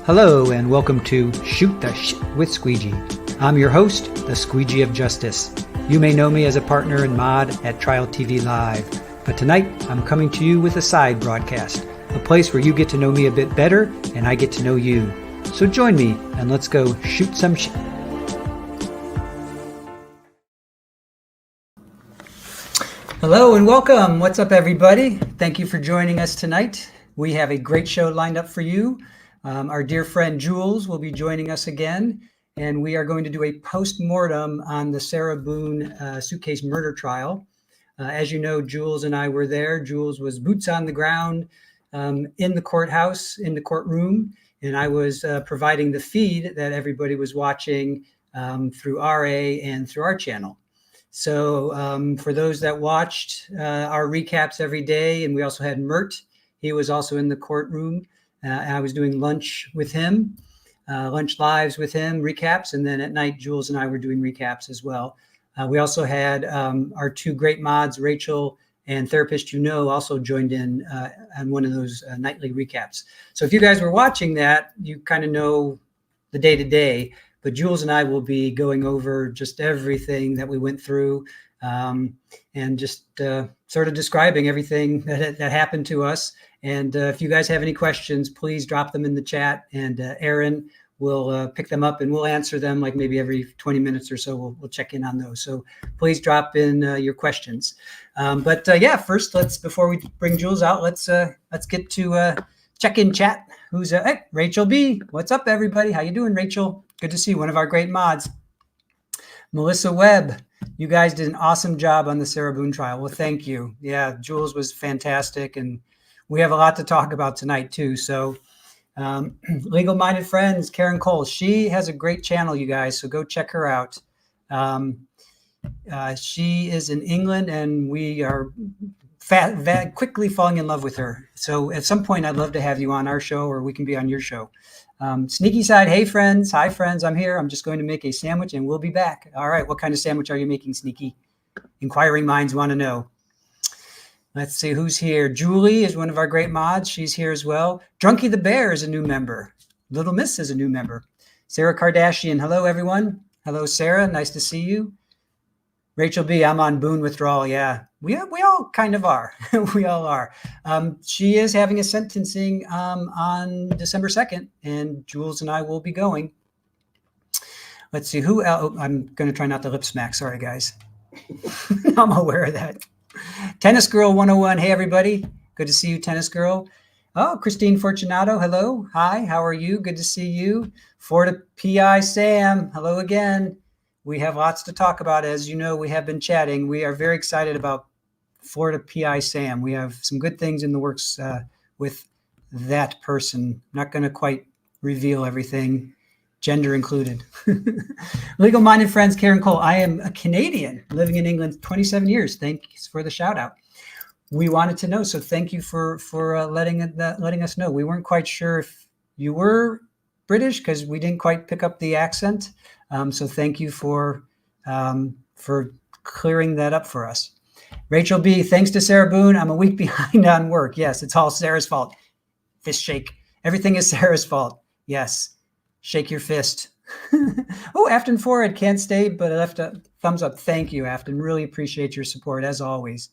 Hello and welcome to Shoot the Shit with Squeegee. I'm your host, the Squeegee of Justice. You may know me as a partner and mod at Trial TV Live, but tonight I'm coming to you with a side broadcast, a place where you get to know me a bit better and I get to know you. So join me and let's go shoot some shit. Hello and welcome. What's up, everybody? Thank you for joining us tonight. We have a great show lined up for you. Our dear friend Jules will be joining us again, and we are going to do a post-mortem on the Sarah Boone suitcase murder trial. As you know, Jules and I were there. Jules was boots on the ground in the courthouse, in the courtroom, and I was providing the feed that everybody was watching through RA and through our channel. So for those that watched our recaps every day, and we also had Mert, he was also in the courtroom. I was doing lunch with him, lunch lives with him, recaps, and then at night, Jules and I were doing recaps as well. We also had our two great mods, Rachel and Therapist You Know, also joined in on one of those nightly recaps. So if you guys were watching that, you kind of know the day-to-day. But Jules and I will be going over just everything that we went through and just sort of describing everything that happened to us. And if you guys have any questions, please drop them in the chat, and Aaron will pick them up and we'll answer them like maybe every 20 minutes or so. We'll check in on those. So please drop in your questions. But first, before we bring Jules out, let's get to check-in chat. Who's hey, Rachel B. What's up, everybody? How you doing, Rachel? Good to see you, one of our great mods. Melissa Webb, you guys did an awesome job on the Sarah Boone trial. Well, thank you. Yeah, Jules was fantastic, and we have a lot to talk about tonight too. So legal-minded friends, Karen Cole, she has a great channel, you guys, so go check her out. She is in England, and we are quickly falling in love with her. So at some point, I'd love to have you on our show, or we can be on your show. Sneaky Side, hey friends, hi friends, I'm here. I'm just going to make a sandwich and we'll be back. All right, what kind of sandwich are you making, Sneaky? Inquiring minds want to know. Let's see who's here. Julie is one of our great mods. She's here as well. Drunky the Bear is a new member. Little Miss is a new member. Sarah Kardashian, hello everyone. Hello Sarah, nice to see you. Rachel B, I'm on Boone withdrawal. Yeah, we all kind of are. We all are. She is having a sentencing on December 2nd, and Jules and I will be going. Let's see who else. Oh, I'm going to try not to lip smack. Sorry, guys. I'm aware of that. Tennis Girl 101. Hey, everybody. Good to see you, Tennis Girl. Oh, Christine Fortunato. Hello. Hi. How are you? Good to see you. Florida PI Sam. Hello again. We have lots to talk about. As you know, we have been chatting. We are very excited about Florida PI Sam. We have some good things in the works with that person. I'm not going to quite reveal everything, gender included. Legal-minded friends, Karen Cole. I am a Canadian living in England 27 years. Thanks for the shout out. We wanted to know, so thank you for letting us know. We weren't quite sure if you were British because we didn't quite pick up the accent. So thank you for clearing that up for us. Rachel B, thanks to Sarah Boone, I'm a week behind on work. Yes, it's all Sarah's fault. Fist shake. Everything is Sarah's fault. Yes. Shake your fist. Oh, Afton Forward can't stay, but I left a thumbs up. Thank you, Afton. Really appreciate your support, as always.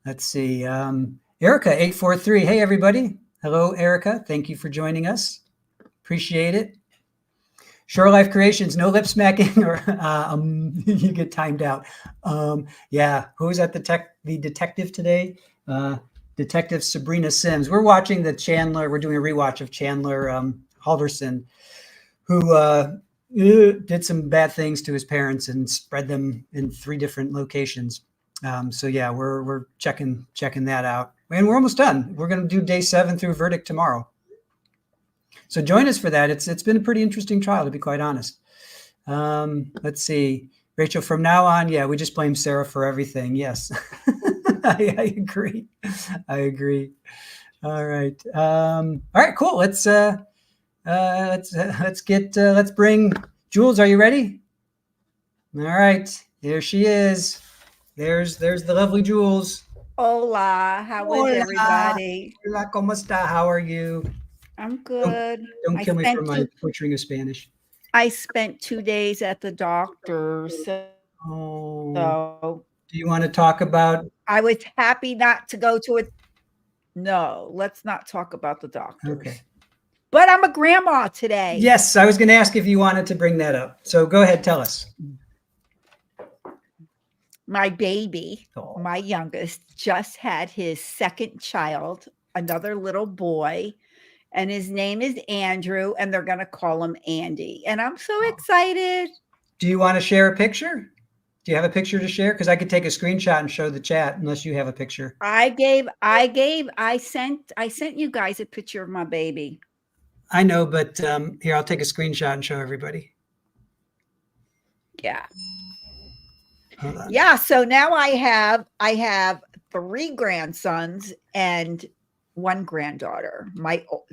Let's see. Erica, 843. Hey, everybody. Hello, Erica. Thank you for joining us. Appreciate it. Shore Life Creations, no lip smacking, or you get timed out. Yeah, who's at the detective today? Detective Sabrina Sims. We're watching we're doing a rewatch of Chandler Halverson, who did some bad things to his parents and spread them in 3 different locations. So yeah, we're checking that out. And we're almost done. We're going to do day 7 through verdict tomorrow. So join us for that. It's been a pretty interesting trial, to be quite honest. Let's see. Rachel, from now on, yeah, we just blame Sarah for everything. Yes, I agree. I agree. All right. All right, cool. Let's bring Jules. Are you ready? All right. There she is. There's the lovely Jules. Hola, how is everybody? Hola, ¿cómo está? How are you? I'm good. Don't kill me for my butchering of Spanish. I spent 2 days at the doctor's. Oh, do you want to talk about? I was happy not to go to it. No, let's not talk about the doctors. Okay. But I'm a grandma today. Yes, I was going to ask if you wanted to bring that up. So go ahead, tell us. My baby, my youngest, just had his second child, another little boy, and his name is Andrew, and they're going to call him Andy. And I'm so excited. Do you want to share a picture? Do you have a picture to share? Because I could take a screenshot and show the chat, unless you have a picture. I sent you guys a picture of my baby. I know, but here, I'll take a screenshot and show everybody. Yeah. Yeah. So now I have 3 grandsons and 1 granddaughter.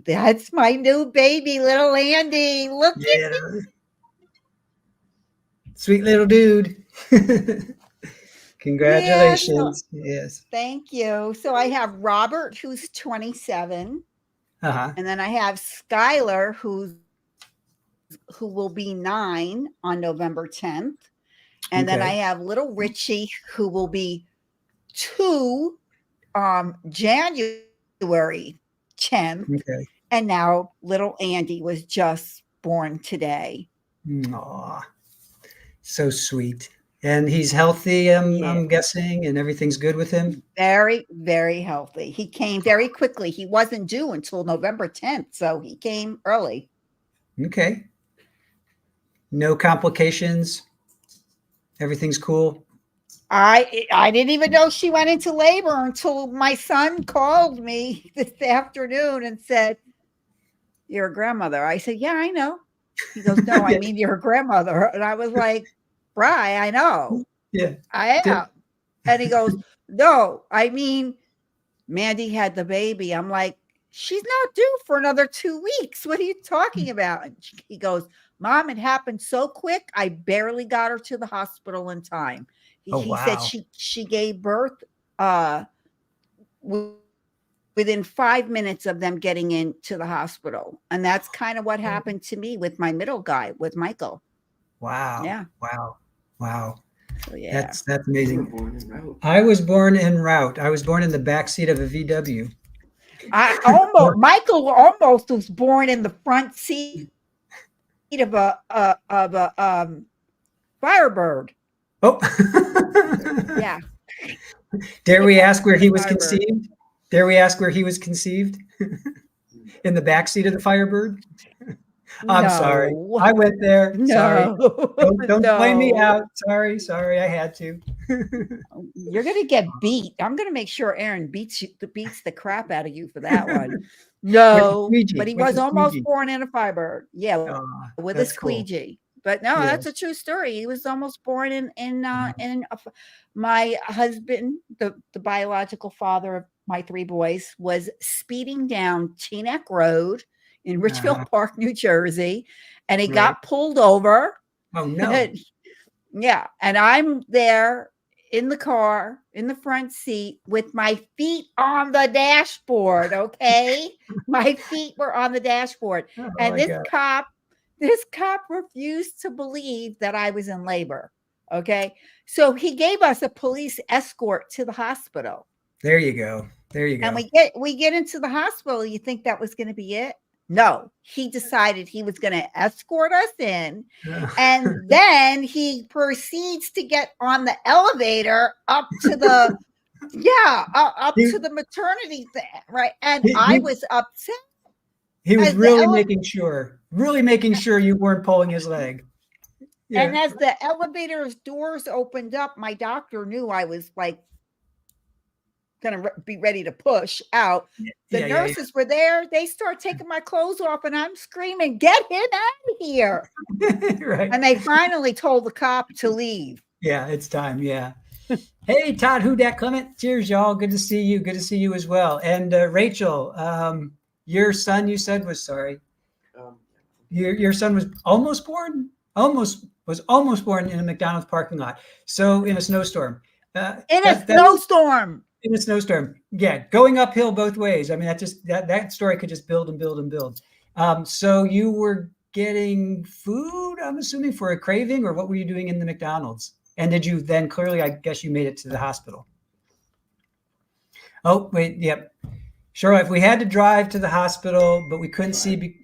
That's my new baby, little Andy. Look at him. Sweet little dude. Congratulations. Yes. Thank you. So I have Robert, who's 27. And then I have Skylar, who will be 9 on November 10th. And then I have little Richie, who will be 2 January 10th. Okay. And now little Andy was just born today. Aw, so sweet. And he's healthy, I'm guessing, and everything's good with him? Very, very healthy. He came very quickly. He wasn't due until November 10th, so he came early. Okay. No complications? Everything's cool? I didn't even know she went into labor until my son called me this afternoon and said, "You're a grandmother." I said, "Yeah, I know." He goes, "No, I mean you're a grandmother." And I was like, "Bri, I know. Yeah, I am." And he goes, "No, I mean Mandy had the baby." I'm like, "She's not due for another 2 weeks. What are you talking about?" And he goes, "Mom, it happened so quick. I barely got her to the hospital in time." He said she gave birth within 5 minutes of them getting into the hospital. And that's kind of what happened to me with my middle guy, with Michael. Wow. Yeah. Wow. So, yeah. That's amazing. I was born en route. I was born in the backseat of a VW. Michael almost was born in the front seat of a Firebird. Oh. Yeah. Dare we ask where he was conceived? Dare we ask where he was conceived? In the backseat of the Firebird? I'm sorry. I went there. No. Sorry. Don't blame me out. Sorry. I had to. You're going to get beat. I'm going to make sure Aaron beats the crap out of you for that one. No, but he was almost born in a Firebird. Yeah, with a Squeegee. Cool. But no, that's a true story. He was almost born in my husband, the biological father of my 3 boys, was speeding down Teaneck Road in Richfield Park, New Jersey, and he got pulled over. Oh no! Yeah, and I'm there in the car in the front seat with my feet on the dashboard. Okay, my feet were on the dashboard, and this cop refused to believe that I was in labor. Okay, so he gave us a police escort to the hospital. There you go. And we get into the hospital. You think that was going to be it? No, he decided he was going to escort us in, and then he proceeds to get on the elevator up to the to the maternity thing, right? And I was upset. He was really making sure you weren't pulling his leg. Yeah. And as the elevator's doors opened up, my doctor knew I was like going to be ready to push out. The nurses were there. They start taking my clothes off, and I'm screaming, "Get him out of here!" Right. And they finally told the cop to leave. Yeah, it's time. Yeah. Hey, Todd Hudak Clement. Cheers, y'all. Good to see you. Good to see you as well. And Rachel, your son, you said, was sorry. Your son was almost born in a McDonald's parking lot. So in a snowstorm. Snowstorm. in a snowstorm. Yeah, going uphill both ways. I mean, that story could just build and build and build. So you were getting food, I'm assuming, for a craving, or what were you doing in the McDonald's? And did you then clearly, I guess you made it to the hospital? Oh, wait, yep. Sure, if we had to drive to the hospital, but we couldn't see,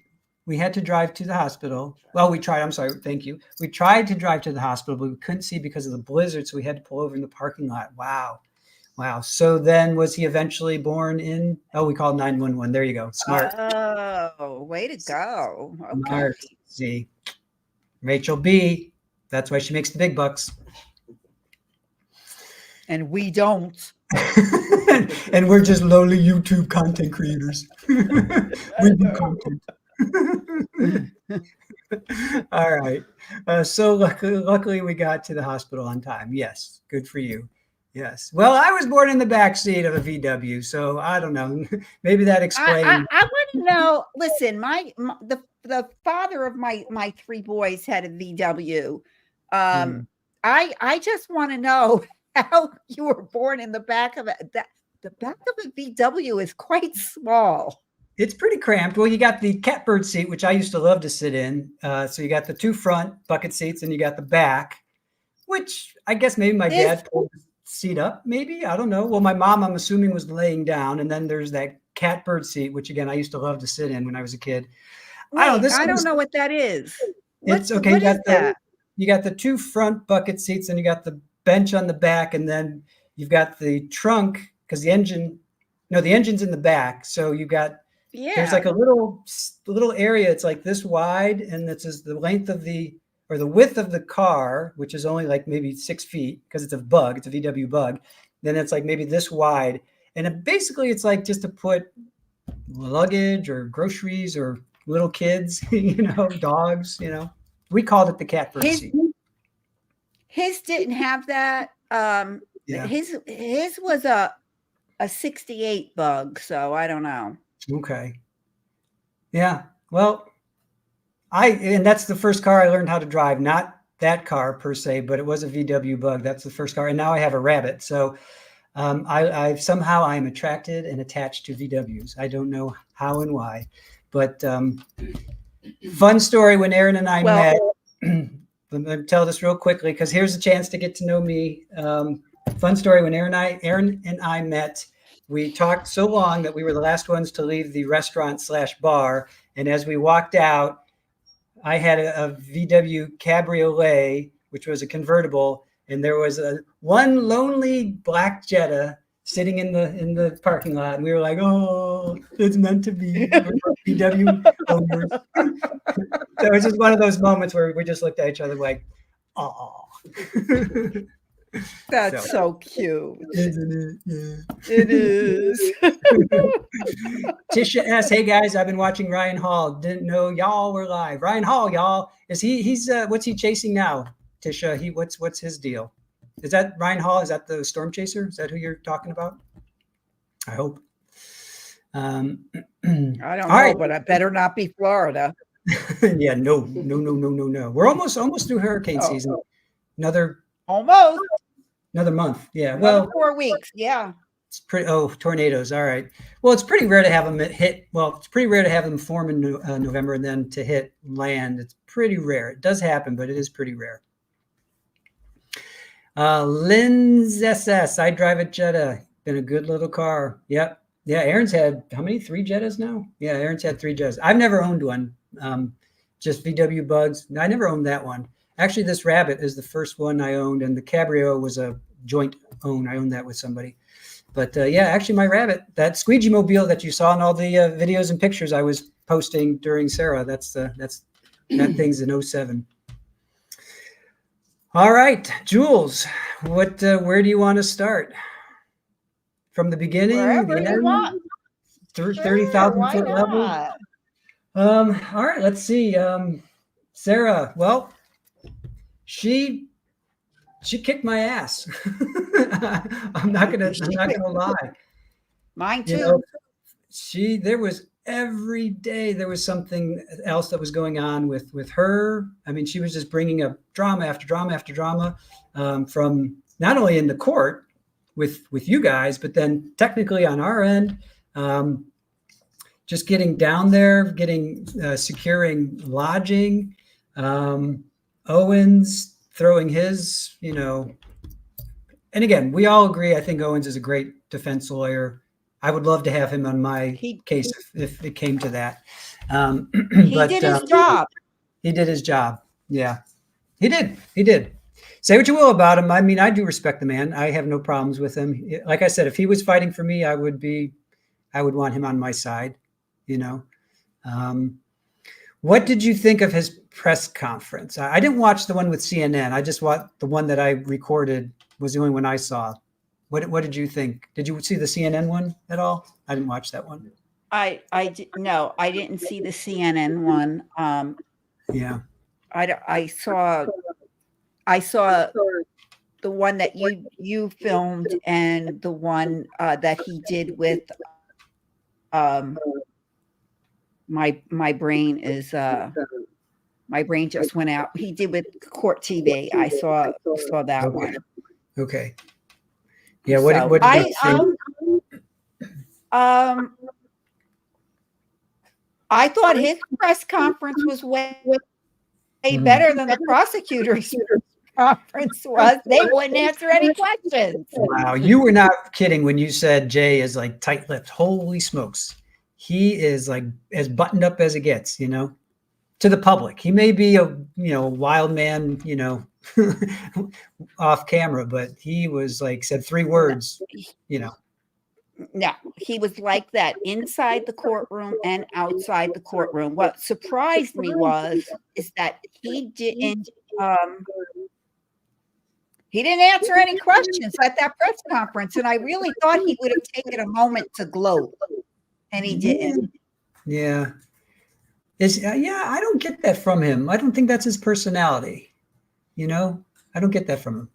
we had to drive to the hospital. Well, we tried, I'm sorry, thank you. We tried to drive to the hospital, but we couldn't see because of the blizzard, so we had to pull over in the parking lot. Wow. Wow. So then was he eventually born in, we called 911. There you go. Smart. Oh, way to go. Okay. Smart. See, Rachel B. That's why she makes the big bucks. And we don't. And we're just lowly YouTube content creators. We do content. All right. So luckily we got to the hospital on time. Yes. Good for you. Yes. Well, I was born in the back seat of a VW, so I don't know. Maybe that explains. I wouldn't know. Listen, the father of my three boys had a VW. I just want to know how you were born in the back of it. The back of a VW is quite small. It's pretty cramped. Well, you got the catbird seat, which I used to love to sit in. So you got the two front bucket seats, and you got the back, which I guess maybe my dad pulled the seat up. Maybe, I don't know. Well, my mom, I'm assuming, was laying down, and then there's that catbird seat, which again I used to love to sit in when I was a kid. Wait, I don't know what that is. It's okay. You got the two front bucket seats, and you got the bench on the back, and then you've got the trunk because the engine's in the back. So you got there's like a little area. It's like this wide, and this is the length of the width of the car, which is only like maybe 6 feet because it's a bug. It's a VW bug. Then it's like maybe this wide, and basically it's like just to put luggage or groceries or little kids, dogs. We called it the catbird seat. His didn't have that. His was a 68 bug, so I don't know. Okay. Yeah. Well, and that's the first car I learned how to drive. Not that car per se, but it was a VW bug. That's the first car, and now I have a Rabbit. So I somehow I am attracted and attached to VWs. I don't know how and why, but fun story when Aaron and I met. Let me tell this real quickly because here's a chance to get to know me. Fun story when Aaron and I met. We talked so long that we were the last ones to leave the restaurant/bar. And as we walked out, I had a VW Cabriolet, which was a convertible, and there was one lonely black Jetta sitting in the parking lot, and we were like, "Oh, it's meant to be." VW owners. So it was just one of those moments where we just looked at each other like, "Oh." That's so cute. Isn't it? Yeah. It is. Tisha S. Hey guys, I've been watching Ryan Hall. Didn't know y'all were live. Ryan Hall, y'all. He's what's he chasing now? Tisha, what's his deal? Is that Ryan Hall? Is that the storm chaser? Is that who you're talking about? I hope. I don't know, but I better not be Florida. Yeah, no. We're almost through hurricane season. Another month. Yeah. Well, 4 weeks. Yeah. It's pretty. Oh, tornadoes. All right. Well, it's pretty rare to have them hit. Well, it's pretty rare to have them form in November and then to hit land. It's pretty rare. It does happen, but it is pretty rare. Lynn's SS. I drive a Jetta. Been a good little car. Yep. Yeah. Aaron's had how many? 3 Jettas now? Yeah. Aaron's had 3 Jettas. I've never owned one. Just VW bugs. I never owned that one. Actually, this Rabbit is the first one I owned, and the Cabrio was a joint own. I owned that with somebody. But yeah, actually, my Rabbit, that Squeegee mobile that you saw in all the videos and pictures I was posting during Sarah, that thing's an 07. All right, Jules, where do you want to start? From the beginning? Wherever you want. 30,000 foot level? All right, let's see. Sarah, well, she kicked my ass. I'm not gonna lie. Mine too. There was every day there was something else that was going on with her. I mean, she was just bringing up drama after drama after drama, from not only in the court, with you guys, but then technically on our end, just getting down there, getting securing lodging, Owens throwing his, and again, we all agree. I think Owens is a great defense lawyer. I would love to have him on my case if it came to that. He did his job. He did his job. Yeah, he did. He did. Say what you will about him. I mean, I do respect the man. I have no problems with him. Like I said, if he was fighting for me, I would want him on my side, What did you think of his press conference? I didn't watch the one with CNN. I just watched the one that I recorded was the only one I saw. What did you think? Did you see the CNN one at all? I didn't watch that one. I didn't see the CNN one. Yeah. I saw the one that you filmed and the one that he did with my brain just went out. He did with Court TV. I saw that one. Okay. Yeah. What did you think? I thought his press conference was way better than the prosecutor's conference was. They wouldn't answer any questions. Wow, you were not kidding when you said Jay is like tight-lipped. Holy smokes. He is like as buttoned up as it gets, to the public. He may be a wild man, off camera, but he was like said 3 words, No, he was like that inside the courtroom and outside the courtroom. What surprised me is that he didn't answer any questions at that press conference, and I really thought he would have taken a moment to gloat, and he didn't. Yeah. I don't get that from him. I don't think that's his personality. I don't get that from him.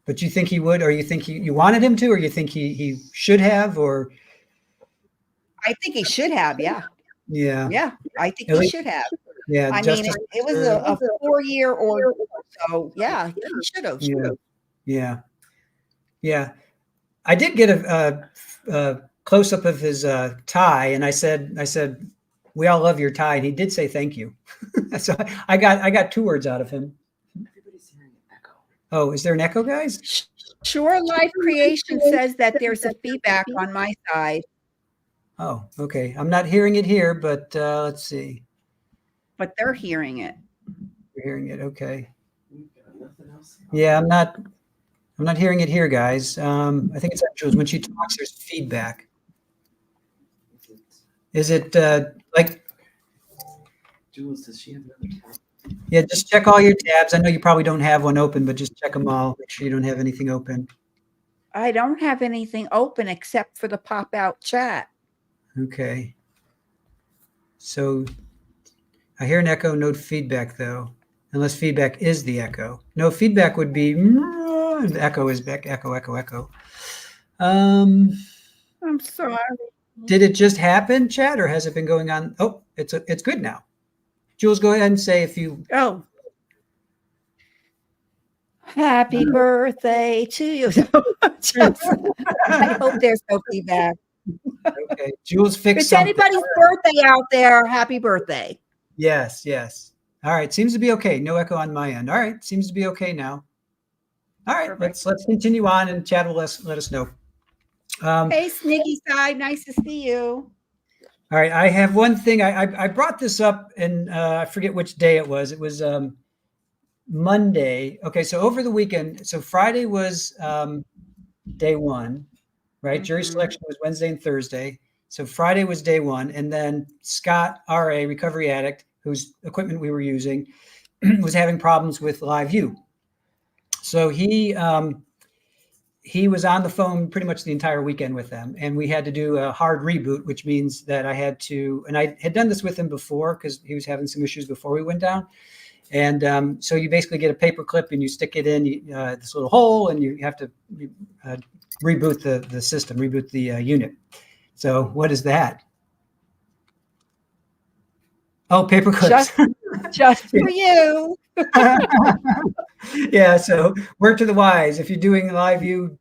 But you think he would, or you think you wanted him to, or you think he should have, or? I think he should have. Yeah. Yeah. Yeah. I think he should have. Yeah. I mean, it was a 4-year order, so yeah, he should have. Yeah. Yeah. I did get a close up of his tie, and I said, "We all love your tie," and he did say thank you. So I got 2 words out of him. Oh, is there an echo, guys? Sure Life Creation says that there's a feedback on my side. Oh, okay. I'm not hearing it here, but let's see. But they're hearing it. You're hearing it, okay. Yeah, I'm not hearing it here, guys. I think it's Jules. When she talks, there's feedback. Is it like Jules? Does she have another tab? Yeah, just check all your tabs. I know you probably don't have one open, but just check them all. Make sure you don't have anything open. I don't have anything open except for the pop-out chat. Okay. So I hear an echo, no feedback, though. Unless feedback is the echo. No, feedback would be the echo is back. Echo. I'm sorry. Did it just happen, Chad, or has it been going on? Oh, it's good now. Jules, go ahead and say if you. Oh. Happy birthday to you. I hope there's no feedback. Okay. Jules fixed It's something. anybody's birthday out there. Happy birthday. Yes. All right. Seems to be okay. No echo on my end. All right. Seems to be okay now. All right. Perfect. Let's continue on, and Chad will let us know. Hey, Sneaky Side. Nice to see you. All right. I have one thing. I brought this up, and I forget which day it was. It was Monday. Okay. So over the weekend. So Friday was day 1, right? Mm-hmm. Jury selection was Wednesday and Thursday. So Friday was day 1. And then Scott, RA, recovery addict, whose equipment we were using, was having problems with live view. So he was on the phone pretty much the entire weekend with them, and we had to do a hard reboot, which means that I had to, and I had done this with him before because he was having some issues before we went down. And so you basically get a paper clip and you stick it in this little hole, and you have to reboot the system, reboot the unit. So what is that? Oh, paper clips. Just for you. Yeah, so word to the wise, if you're doing live view,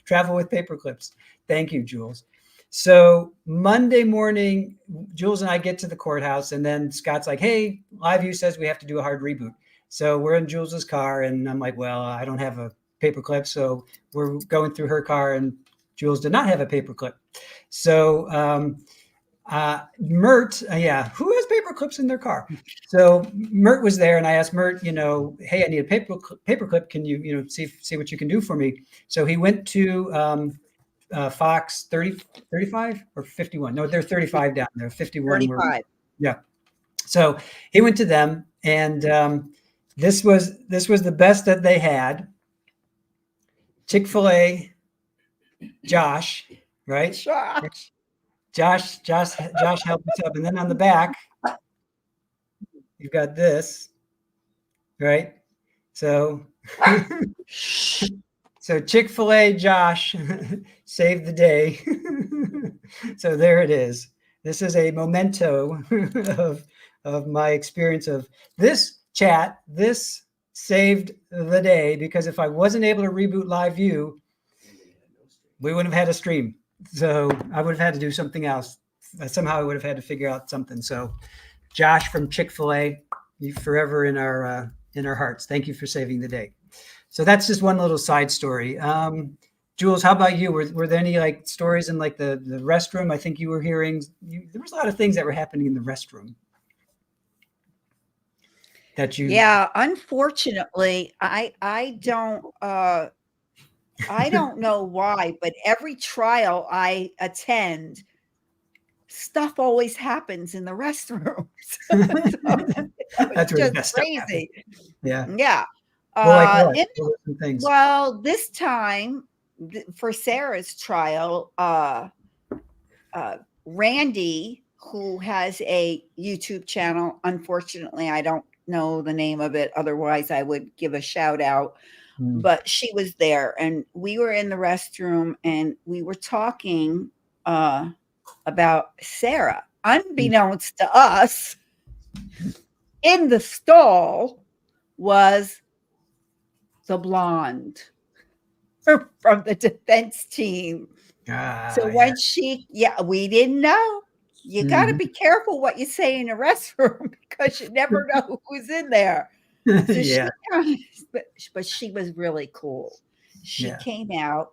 Travel with paper clips. Thank you, Jules. So Monday morning, Jules and I get to the courthouse, and then Scott's like, hey, LiveView says we have to do a hard reboot. So we're in Jules's car, and I'm like, well, I don't have a paperclip. So we're going through her car, and Jules did not have a paperclip. So Mert, who has paper clips in their car? So Mert was there, and I asked Mert, hey, I need a paper clip. Can you, see what you can do for me? So he went to Fox 35 or 51. No, they're 35 down there. 51. 35. Yeah. So he went to them, and this was the best that they had. Chick-fil-A, Josh, right? Josh helped us up. And then on the back, you've got this, right? So, so Chick-fil-A Josh saved the day. So there it is. This is a memento of my experience of this chat. This saved the day, because if I wasn't able to reboot LiveView, we wouldn't have had a stream. So I would have had to do something else. Somehow I would have had to figure out something. So Josh from Chick-fil-A, you forever in our hearts. Thank you for saving the day. So that's just one little side story. Jules, how about you? Were there any like stories in like the restroom? I think you were hearing, there was a lot of things that were happening in the restroom. That you... Yeah, unfortunately, I don't know why, but every trial I attend, stuff always happens in the restrooms. That's just crazy. Yeah. Yeah. Well, like what? Things? Well, this time for Sarah's trial, Randy, who has a YouTube channel, unfortunately, I don't know the name of it. Otherwise, I would give a shout out. But she was there, and we were in the restroom, and we were talking about Sarah. Unbeknownst to us, in the stall was the blonde from the defense team. So when we didn't know. You got to be careful what you say in a restroom, because you never know who's in there. So but she was really cool. She came out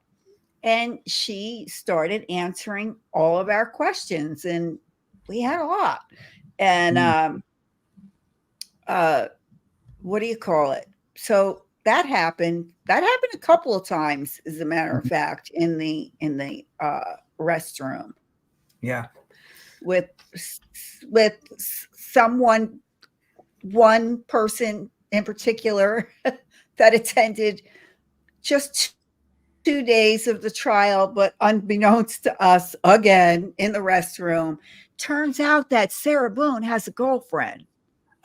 and she started answering all of our questions, and we had a lot. And what do you call it? So that happened. That happened a couple of times, as a matter of fact, in the restroom. Yeah. With one person in particular that attended just 2 days of the trial, but unbeknownst to us, again in the restroom, turns out that Sarah Boone has a girlfriend.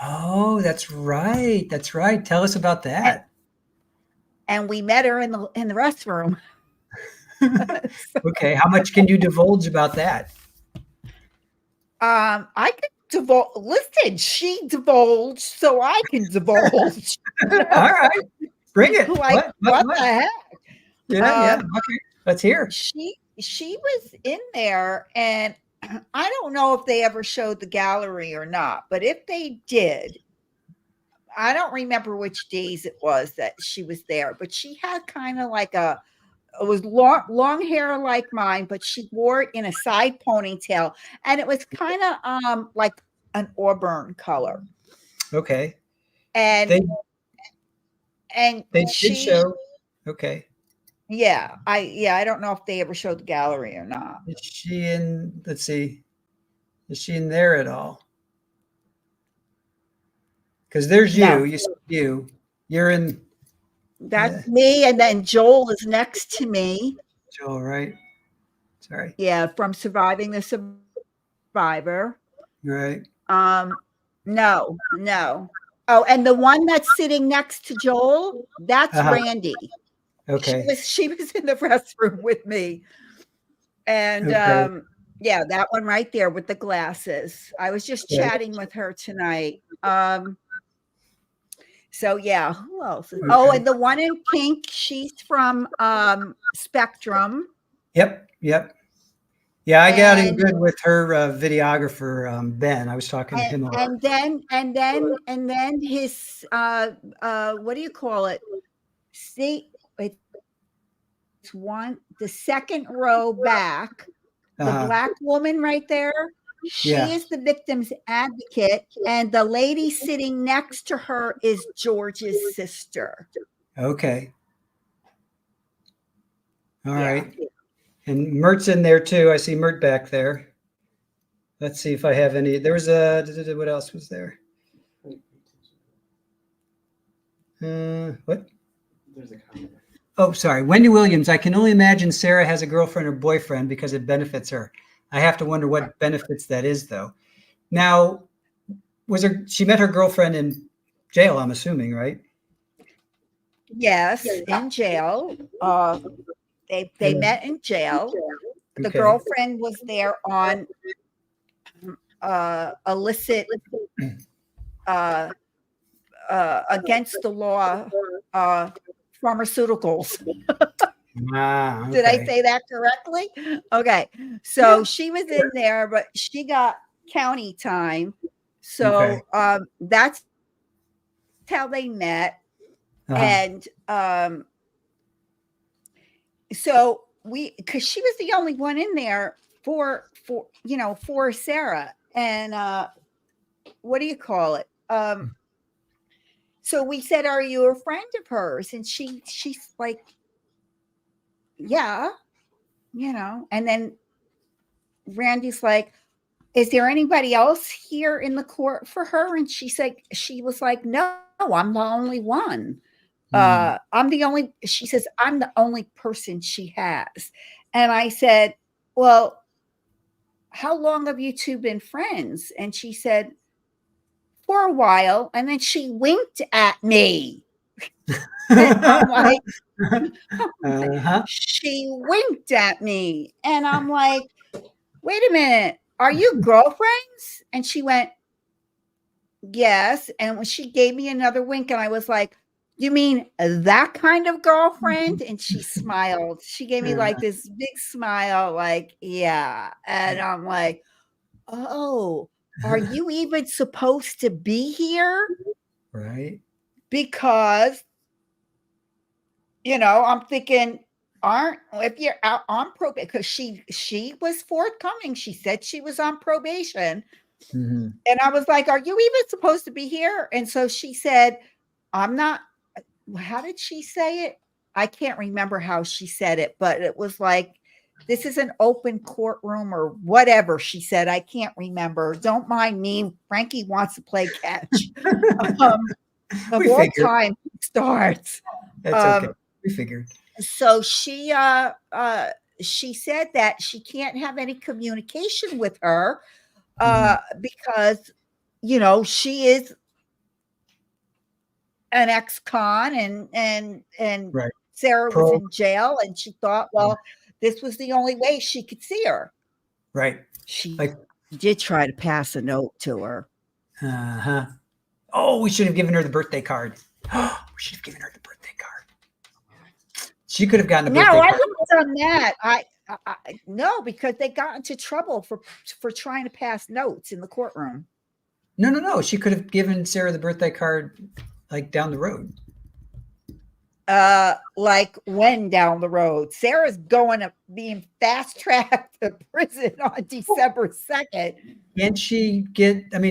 Oh, that's right. That's right. Tell us about that. And we met her in the restroom. Okay, how much can you divulge about that? I could divulge. Listen, she divulged, so I can divulge. All right, bring it. Like, what the heck? Yeah. Okay, let's hear. She was in there, and I don't know if they ever showed the gallery or not, but if they did, I don't remember which days it was that she was there, but she had kind of like it was long hair like mine, but she wore it in a side ponytail, and it was kind of like an auburn color. Okay. And they did show. Okay. Yeah, I don't know if they ever showed the gallery or not. Is she in? Let's see. Is she in there at all? Because there's you. No. You're in. That's me, and then Joel is next to me. Joel, right? Sorry. Yeah, from Surviving the Survivor. Right. No. Oh, and the one that's sitting next to Joel, that's Randy. Okay. She was in the restroom with me. And that one right there with the glasses. I was just chatting with her tonight. So yeah, who else? Okay. Oh, and the one in pink, she's from Spectrum. Yep. Yeah, I got in good with her videographer, Ben. I was talking to him a lot. And then his what do you call it? See, it's the second row back, the black woman right there. She is the victim's advocate, and the lady sitting next to her is George's sister. Okay. All right. And Mert's in there too. I see Mert back there. Let's see if I have any. There was what else was there? What? There's a comment. Oh, sorry. Wendy Williams. I can only imagine Sarah has a girlfriend or boyfriend because it benefits her. I have to wonder what benefits that is, though. Now, she met her girlfriend in jail, I'm assuming, right? Yes, in jail. They met in jail. The girlfriend was there on illicit against the law pharmaceuticals. Okay. Did I say that correctly? Okay. So she was in there, but she got county time. So that's how they met. And so because she was the only one in there for Sarah. And what do you call it? So we said, "Are you a friend of hers?" And she's like, "Yeah, And then Randy's like, "Is there anybody else here in the court for her?" And she was like, "No, I'm the only one. She says, "I'm the only person she has." And I said, "Well, how long have you two been friends?" And she said, "For a while." And then she winked at me. And I'm like, she winked at me. And I'm like, "Wait a minute, are you girlfriends?" And she went, "Yes." And when she gave me another wink, and I was like, "You mean that kind of girlfriend?" And she smiled. She gave me like this big smile, like, "Yeah." And I'm like, "Oh, are you even supposed to be here?" Right. Because, I'm thinking, if you're out on probation, because she was forthcoming. She said she was on probation. Mm-hmm. And I was like, "Are you even supposed to be here?" And so she said, "I'm not." How did she say it? I can't remember how she said it, but it was like, "This is an open courtroom," or whatever she said. I can't remember. Don't mind me. Frankie wants to play catch. Of all time starts. That's okay. We figured. So she said that she can't have any communication with her because she is an ex-con and right. Sarah was in jail, and she thought, well, this was the only way she could see her. Right. She did try to pass a note to her. Oh, we should have given her the birthday card. We should have given her the birthday card. She could have gotten the birthday card. No, I wouldn't have done that. No, because they got into trouble for trying to pass notes in the courtroom. No. She could have given Sarah the birthday card like down the road. Like when down the road? Sarah's being fast tracked to prison on December 2nd. Can't she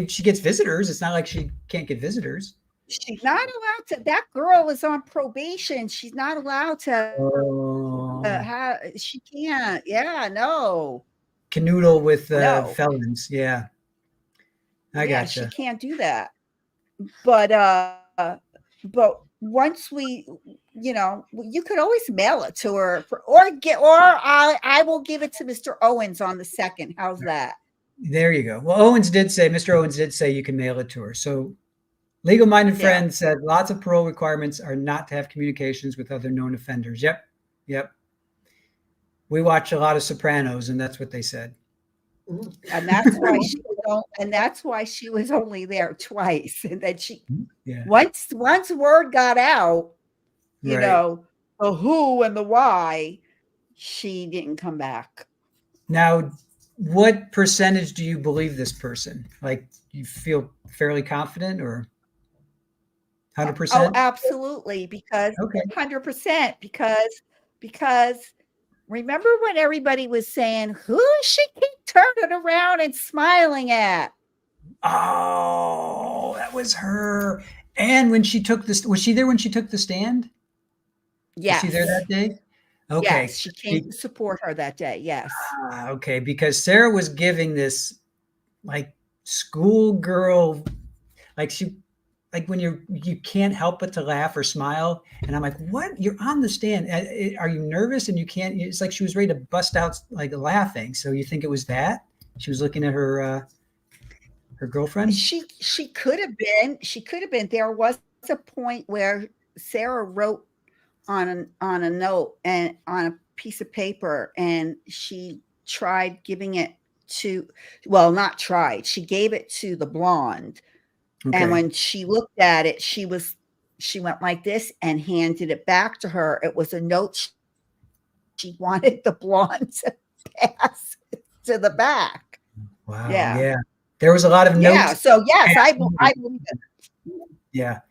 she gets visitors. It's not like she can't get visitors. She's not allowed to. That girl is on probation. She's not allowed to. She can't. Yeah, no. Canoodle with felons. Yeah. I gotcha. She can't do that. But once we, you could always mail it to her, I will give it to Mr. Owens on the 2nd. How's that? There you go. Well, Mr. Owens did say you can mail it to her. So Legal Minded Friend said lots of parole requirements are not to have communications with other known offenders. Yep. We watch a lot of Sopranos, and that's what they said. And that's why she was only there twice. And then she once word got out, you know, the who and the why, she didn't come back. Now, what percentage do you believe this person? Like, you feel fairly confident, or 100%? Oh, absolutely, because 100%, because remember when everybody was saying, who does she keep turning around and smiling at? Oh, that was her. And when she took this, was she there when she took the stand? Yes. Was she there that day? Okay. Yes, she came to support her that day. Yes. Okay, because Sarah was giving this like schoolgirl, like when you can't help but to laugh or smile, and I'm like, what? You're on the stand. Are you nervous? And you can't. It's like she was ready to bust out like laughing. So you think it was that she was looking at her girlfriend? She could have been. She could have been. There was a point where Sarah wrote on a note and on a piece of paper, and she tried giving it to, well, not tried. She gave it to the blonde. Okay. And when she looked at it, she went like this and handed it back to her. It was a note she wanted the blonde to pass to the back. Wow. Yeah. There was a lot of notes. Yeah. So yes, I believe it. Yeah.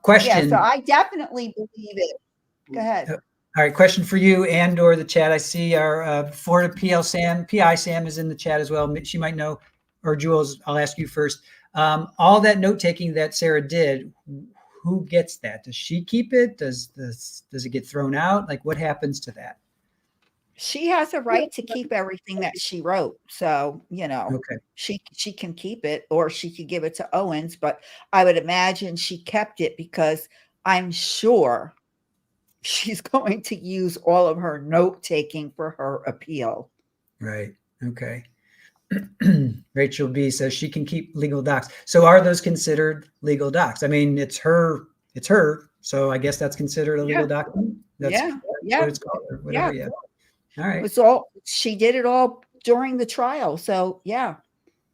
Question. Yeah. So I definitely believe it. Go ahead. All right. Question for you and or the chat. I see our Florida PI Sam is in the chat as well. She might know, or Jules, I'll ask you first. All that note taking that Sarah did, who gets that? Does she keep it? Does it get thrown out? Like, what happens to that? She has a right to keep everything that she wrote. So, you know, she can keep it, or she could give it to Owens, but I would imagine she kept it because I'm sure she's going to use all of her note taking for her appeal. Right. Okay. Rachel B says she can keep legal docs. So are those considered legal docs? I mean, it's her. So I guess that's considered a legal document. That's what it's called, or whatever. Yeah. All right. She did it all during the trial. So yeah.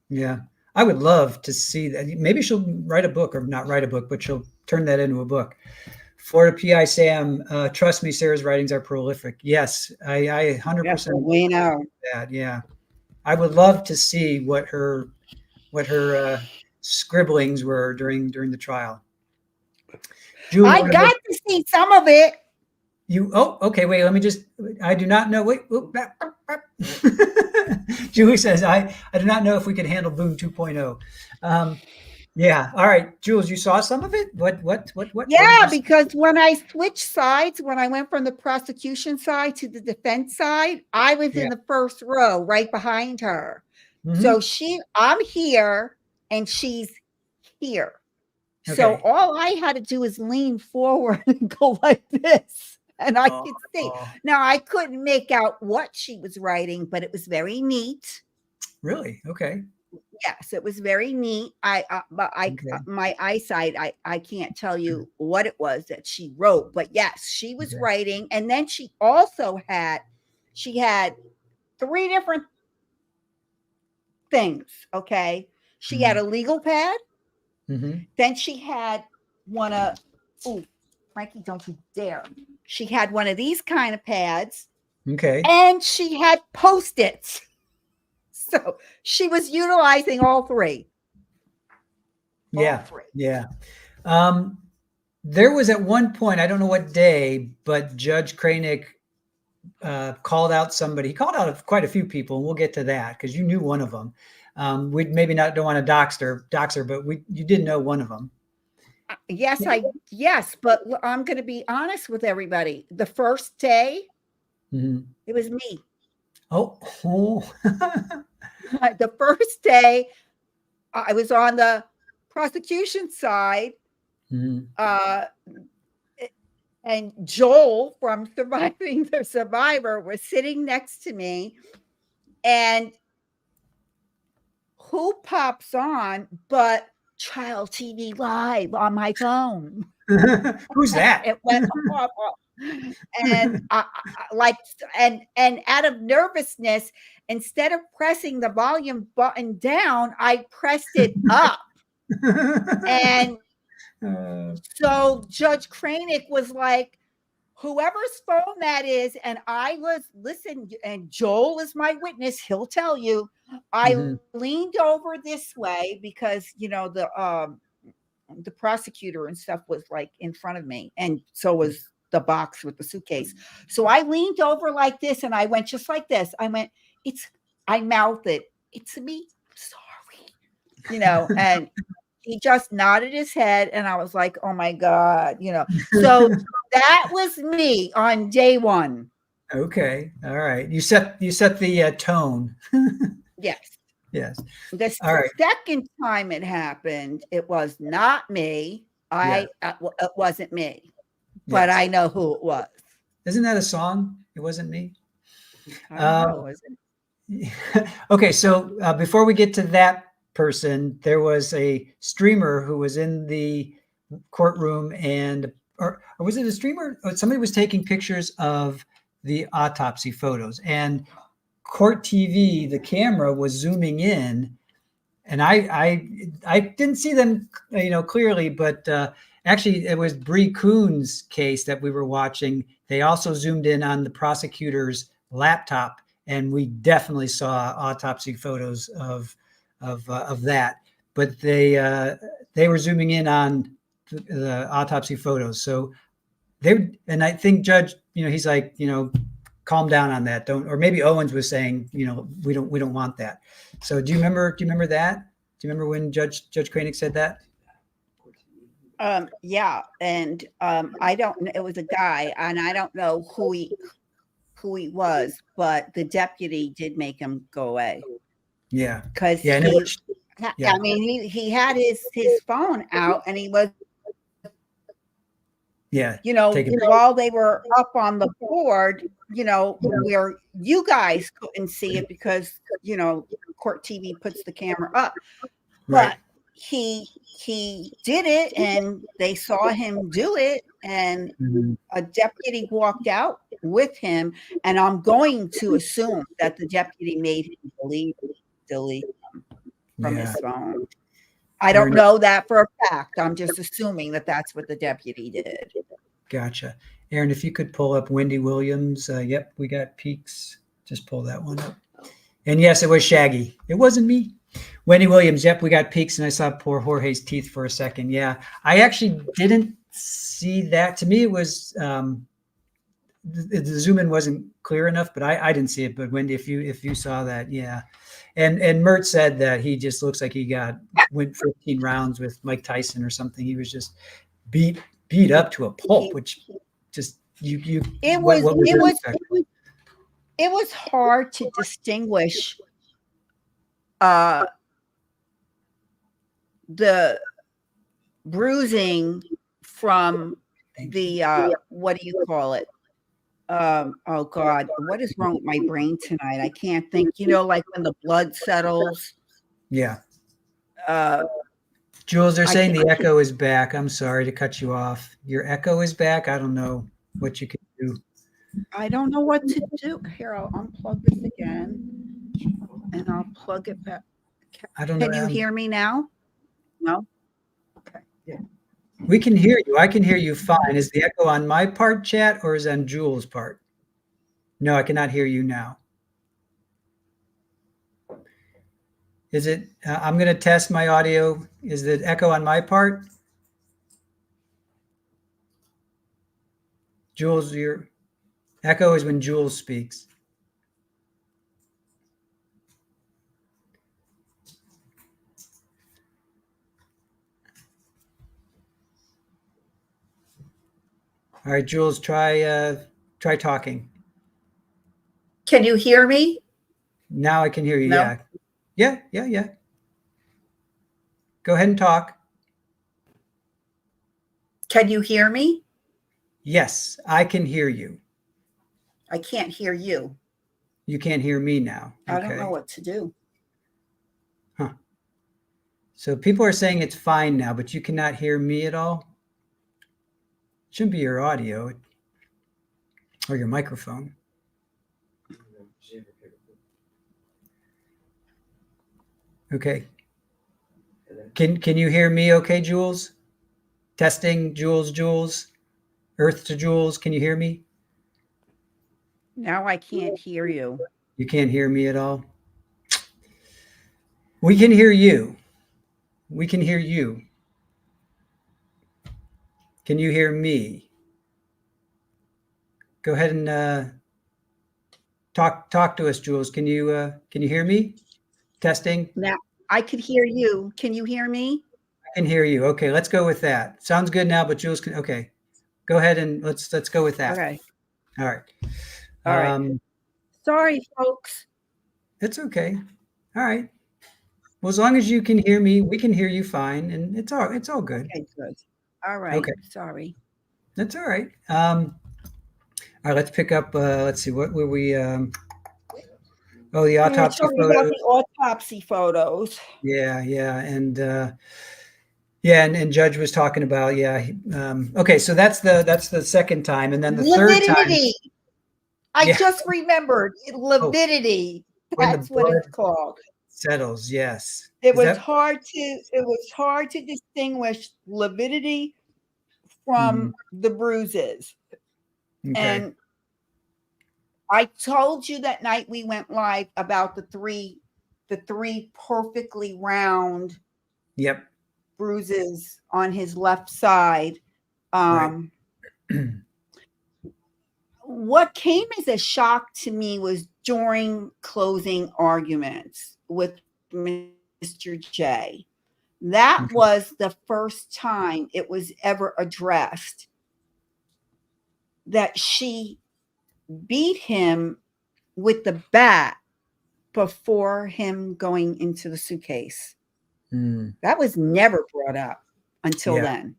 Yeah. I would love to see that. Maybe she'll write a book, or not write a book, but she'll turn that into a book. Florida PI Sam, trust me, Sarah's writings are prolific. Yes, I 100%. We know that. Yeah. I would love to see what her scribblings were during the trial. Julie, I got to see some of it. Okay. Wait, let me just. I do not know. Wait. Julie says, I do not know if we can handle Boone 2.0. Yeah. All right, Jules, you saw some of it. What? Yeah, because when I switched sides, when I went from the prosecution side to the defense side, I was in the first row, right behind her. Mm-hmm. So I'm here and she's here. Okay. So all I had to do is lean forward and go like this, and I could see. Now I couldn't make out what she was writing, but it was very neat. Really? Okay. Yes, it was very neat. My eyesight, I can't tell you what it was that she wrote, but yes, she was writing. And then she also had 3 different things. Okay. She had a legal pad. Mm-hmm. Then she had one of, Mikey, don't you dare. She had one of these kind of pads. Okay. And she had Post-its. So she was utilizing all 3. Yeah. There was at one point, I don't know what day, but Judge Kranick called out somebody. He called out quite a few people, and we'll get to that because you knew one of them. We maybe don't want to dox her, but you did know one of them. Yes, but I'm going to be honest with everybody. The first day, it was me. Oh. The first day, I was on the prosecution side, and Joel from Surviving the Survivor was sitting next to me, and who pops on but Trial TV Live on my phone? Who's that? It went off. And and out of nervousness, instead of pressing the volume button down, I pressed it up. And so Judge Cranick was like, whoever's phone that is, and I was, listen, and Joel is my witness, he'll tell you, I leaned over this way because, you know, the prosecutor and stuff was like in front of me, and so was the box with the suitcase. So I leaned over like this, and I went just like this. I mouthed it, it's me, sorry, you know, and he just nodded his head, and I was like, oh my God, you know. So that was me on day one. Okay. All right. You set the tone. Yes. Yes. The second time it happened, it was not me. It wasn't me, but I know who it was. Isn't that a song? It wasn't me. I don't know, is it? Okay. So before we get to that person, there was a streamer who was in the courtroom, and or was it a streamer? Somebody was taking pictures of the autopsy photos, and Court TV, the camera was zooming in, and I didn't see them, you know, clearly, but actually it was Bree Coon's case that we were watching. They also zoomed in on the prosecutor's laptop, and we definitely saw autopsy photos of that. But they were zooming in on the autopsy photos. So and I think Judge, you know, he's like, you know, calm down on that. Don't, or maybe Owens was saying, you know, we don't want that. So do you remember that? Do you remember when Judge Cranick said that? Yeah. And I don't know, it was a guy, and I don't know who he was, but the deputy did make him go away. Yeah. Because I mean, he had his phone out, and he was, you know, while they were up on the board, you know, where you guys couldn't see it because, you know, Court TV puts the camera up. But he did it, and they saw him do it, and a deputy walked out with him, and I'm going to assume that the deputy made him delete from his phone. I don't know that for a fact. I'm just assuming that that's what the deputy did. Gotcha. Aaron, if you could pull up Wendy Williams. Yep, we got peaks. Just pull that one up. And yes, it was Shaggy. It wasn't me. Wendy Williams. Yep, we got peaks, and I saw poor Jorge's teeth for a second. Yeah, I actually didn't see that. To me, it was the zoom in wasn't clear enough, but I didn't see it. But Wendy, if you saw that, yeah. And Mert said that he just looks like he went 15 rounds with Mike Tyson or something. He was just beat up to a pulp, which just it was hard to distinguish the bruising from the what do you call it? Oh God, what is wrong with my brain tonight? I can't think. You know, like when the blood settles. Yeah. Jules, they're saying the echo is back. I'm sorry to cut you off. Your echo is back. I don't know what you can do. I don't know what to do. Here, I'll unplug this again, and I'll plug it back. I don't know. Can you hear me now? No? Okay. Yeah. We can hear you. I can hear you fine. Is the echo on my part, chat, or is it on Jules' part? No, I cannot hear you now. Is it? I'm going to test my audio. Is the echo on my part? Jules, your echo is when Jules speaks. All right, Jules, try talking. Can you hear me? Now I can hear you. No? Yeah. Go ahead and talk. Can you hear me? Yes, I can hear you. I can't hear you. You can't hear me now. Okay. I don't know what to do. Huh. So people are saying it's fine now, but you cannot hear me at all? Shouldn't be your audio. Or your microphone. Okay. Can you hear me okay, Jules? Testing, Jules. Earth to Jules, can you hear me? Now I can't hear you. You can't hear me at all? We can hear you. We can hear you. Can you hear me? Go ahead and talk to us, Jules. Can you hear me? Testing. Now I could hear you. Can you hear me? I can hear you. Okay, let's go with that. Sounds good now, but Jules can. Okay, go ahead and let's go with that. Okay. All right. All right. Sorry, folks. It's okay. All right. Well, as long as you can hear me, we can hear you fine, and it's all good. Okay, good. All right. Okay. Sorry. That's all right. All right, let's pick up. Let's see. What were we? Oh, the autopsy photos. About the autopsy photos. Yeah, and and Judge was talking about okay, so that's the second time, and then the third time. I just remembered lividity. That's what it's called. Settles, yes. It was hard to distinguish lividity from the bruises. Okay. And I told you that night we went live about the three perfectly round bruises on his left side. Right. What came as a shock to me was during closing arguments with Mr. J. That was the first time it was ever addressed that she beat him with the bat before him going into the suitcase. That was never brought up until then.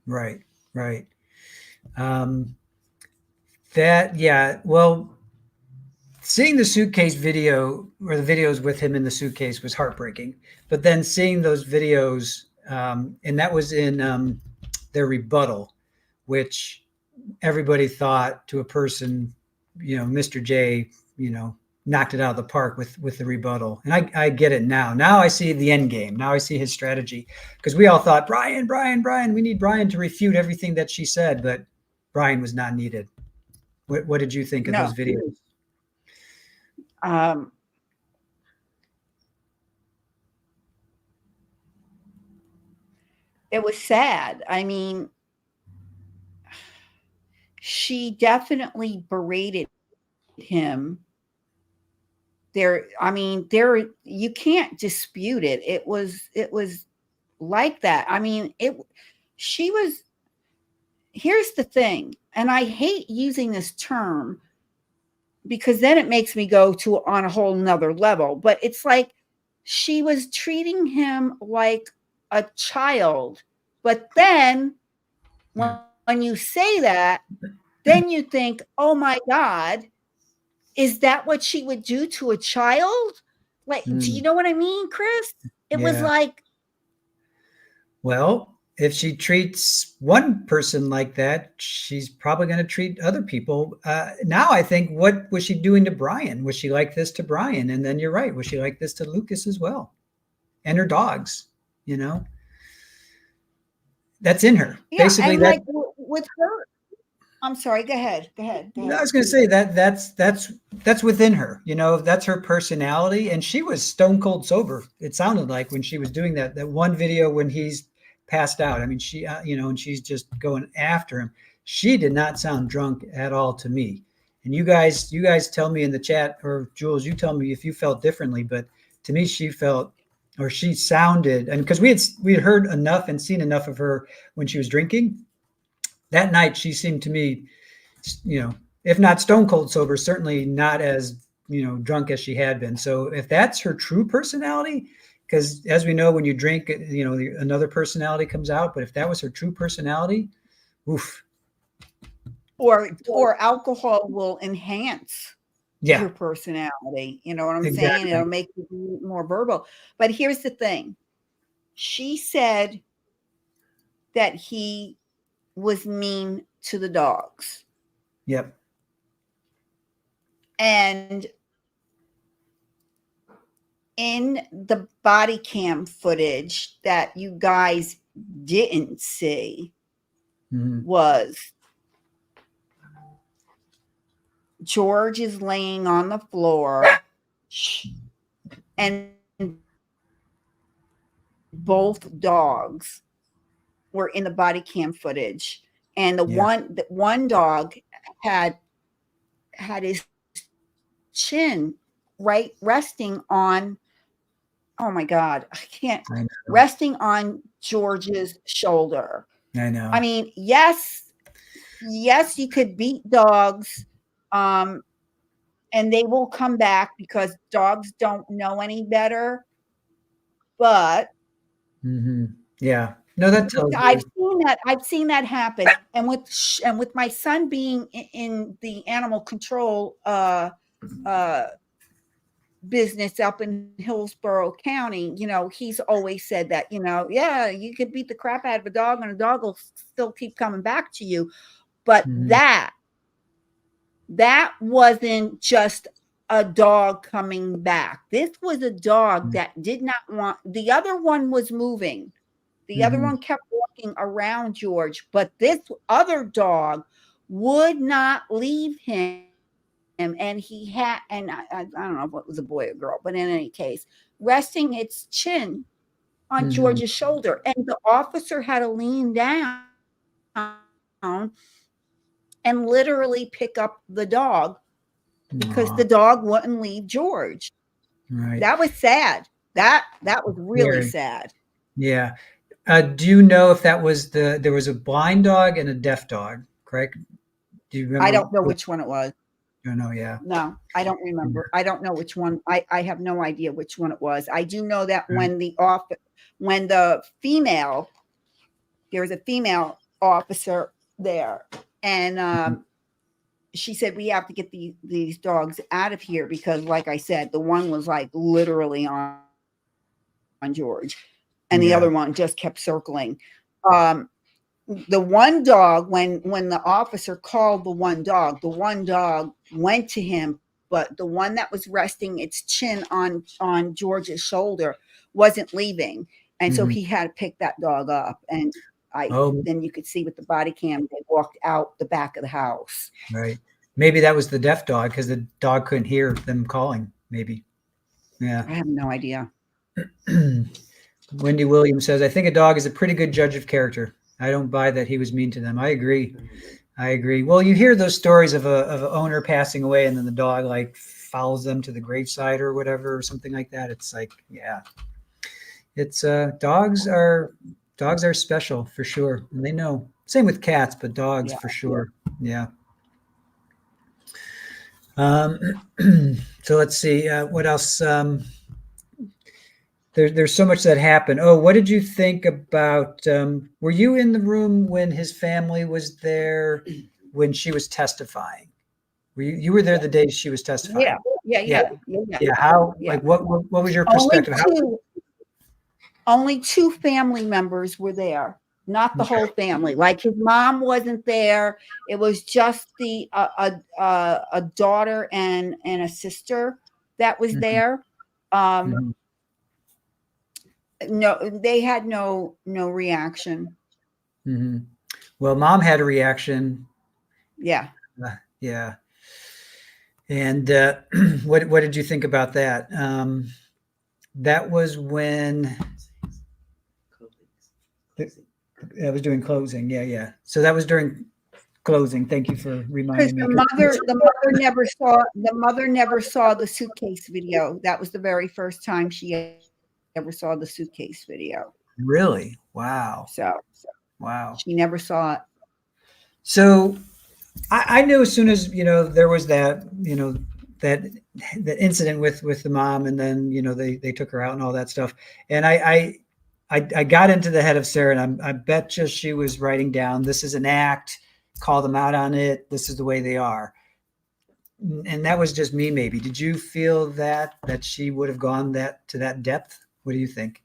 Right. Well, seeing the suitcase video or the videos with him in the suitcase was heartbreaking. But then seeing those videos, and that was in their rebuttal, which everybody thought to a person, Mr. J, knocked it out of the park with the rebuttal. And I get it now. Now I see the end game. Now I see his strategy, because we all thought, Brian, we need Brian to refute everything that she said, but Brian was not needed. What did you think of those videos? It was sad. I mean, she definitely berated him. You can't dispute it. It was like that. I mean, here's the thing, and I hate using this term because then it makes me go on a whole nother level, but it's like she was treating him like a child. But then when you say that, then you think, oh my God, is that what she would do to a child? Like, do you know what I mean, Chris? It was like, well, if she treats one person like that, she's probably going to treat other people. Now I think, what was she doing to Brian? Was she like this to Brian? And then you're right. Was she like this to Lucas as well? And her dogs, That's in her. Yeah, basically, and like with her. I'm sorry. Go ahead. I was going to say that's within her. That's her personality, and she was stone cold sober. It sounded like when she was doing that one video when he's passed out. I mean, she, and she's just going after him. She did not sound drunk at all to me. And you guys tell me in the chat, or Jules, you tell me if you felt differently. But to me, she sounded, and because we had heard enough and seen enough of her when she was drinking. That night, she seemed to me, if not stone cold sober, certainly not as, drunk as she had been. So if that's her true personality, because as we know, when you drink, another personality comes out. But if that was her true personality, oof. Or alcohol will enhance your personality. You know what I'm saying? It'll make you more verbal. But here's the thing. She said that he was mean to the dogs. Yep. And in the body cam footage that you guys didn't see was George is laying on the floor and both dogs were in the body cam footage. And the one dog had his chin resting on, oh my God, resting on George's shoulder. I know. I mean, yes, you could beat dogs, and they will come back because dogs don't know any better. But yeah, no, that tells I've seen that happen, and with my son being in the animal control business up in Hillsborough County, he's always said that, yeah, you could beat the crap out of a dog and a dog will still keep coming back to you. But that wasn't just a dog coming back. This was a dog that did not want, the other one was moving. The other one kept walking around George, but this other dog would not leave him. And he had, and I don't know if it was a boy or girl, but in any case, resting its chin on George's shoulder. And the officer had to lean down and literally pick up the dog because the dog wouldn't leave George. Right. That was sad. That was really sad. Yeah. Do you know if there was a blind dog and a deaf dog, correct? Do you remember? I don't know which one it was. You know, yeah. No, I don't remember. I don't know which one. I have no idea which one it was. I do know that when the female, there was a female officer there, and she said, we have to get these dogs out of here because, like I said, the one was like literally on George, and the other one just kept circling. The one dog, when the officer called the one dog went to him, but the one that was resting its chin on George's shoulder wasn't leaving. And so he had to pick that dog up. And then you could see with the body cam, they walked out the back of the house. Right. Maybe that was the deaf dog because the dog couldn't hear them calling. Maybe. Yeah. I have no idea. Wendy Williams says, I think a dog is a pretty good judge of character. I don't buy that he was mean to them. I agree. Well, you hear those stories of an owner passing away and then the dog like follows them to the graveside or whatever, or something like that. It's like, yeah, it's dogs are special for sure. And they know. Same with cats, but dogs for sure. Yeah. So let's see, what else? There's so much that happened. Oh, what did you think about, were you in the room when his family was there when she was testifying? You were there the day she was testifying? Yeah. How, like, what was your perspective? Only two family members were there, not the whole family. Like his mom wasn't there. It was just a daughter and a sister that was there. No, they had no reaction. Well, mom had a reaction. Yeah. Yeah. And what did you think about that? That was when I was doing closing. Yeah. So that was during closing. Thank you for reminding me. The mother never saw the suitcase video. That was the very first time she ever saw the suitcase video. Really? Wow. Wow. She never saw it. So I knew as soon as, there was that, that incident with the mom, and then, they took her out and all that stuff. And I got into the head of Sarah, and I bet you she was writing down, this is an act, call them out on it. This is the way they are. And that was just me, maybe. Did you feel that she would have gone to that depth? What do you think?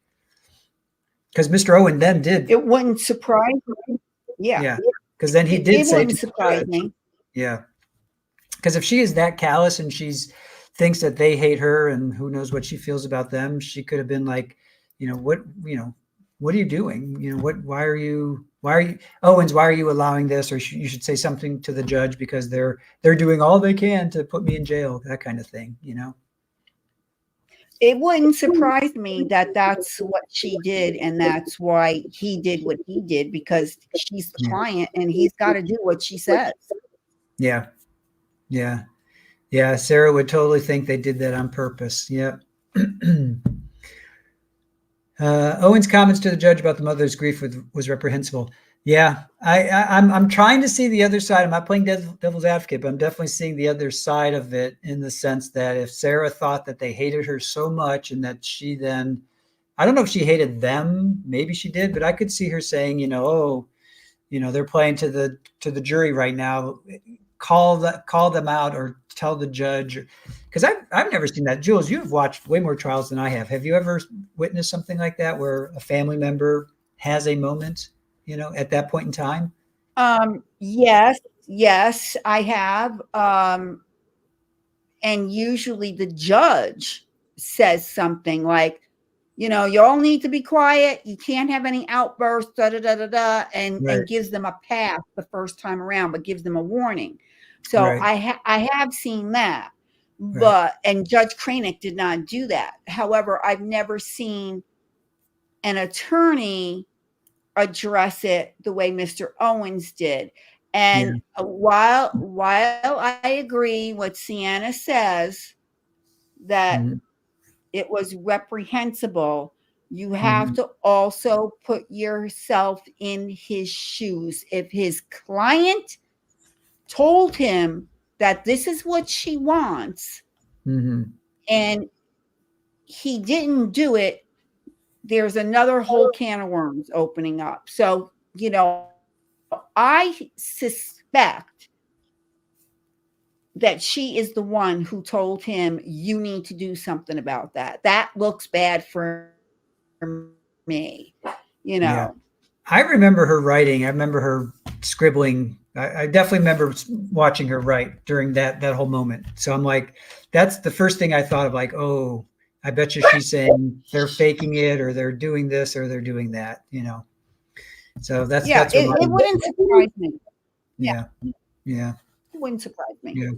Because Mr. Owen then did. It wouldn't surprise me. Yeah. Because then he did say. It wouldn't surprise me. Yeah. Because if she is that callous and thinks that they hate her and who knows what she feels about them, she could have been like, what are you doing? Why are you, Owens, why are you allowing this? Or you should say something to the judge because they're doing all they can to put me in jail, that kind of thing, It wouldn't surprise me that that's what she did, and that's why he did what he did, because she's the client and he's got to do what she says. Yeah. Sarah would totally think they did that on purpose. Yep. Owen's comments to the judge about the mother's grief was reprehensible. Yeah, I'm trying to see the other side. I'm not playing devil's advocate, but I'm definitely seeing the other side of it, in the sense that if Sarah thought that they hated her so much, and that she then, I don't know if she hated them, maybe she did, but I could see her saying, they're playing to the jury right now. Call them out, or tell the judge, because I've never seen that. Jules, you've watched way more trials than I have. Have you ever witnessed something like that, where a family member has a moment, at that point in time? Yes, I have. And usually the judge says something like, you all need to be quiet. You can't have any outbursts, and gives them a pass the first time around, but gives them a warning. So I have seen that, and Judge Cranick did not do that. However, I've never seen an attorney address it the way Mr. Owens did. And while I agree what Sienna says, that it was reprehensible, you have to also put yourself in his shoes. If his client told him that this is what she wants, and he didn't do it, there's another whole can of worms opening up. So, I suspect that she is the one who told him, you need to do something about that. That looks bad for me, Yeah. I remember her writing. I remember her scribbling. I definitely remember watching her write during that whole moment. So I'm like, that's the first thing I thought of, like, oh, I bet you she's saying they're faking it, or they're doing this, or they're doing that, So that's it wouldn't surprise me. Yeah. It wouldn't surprise me. Yeah.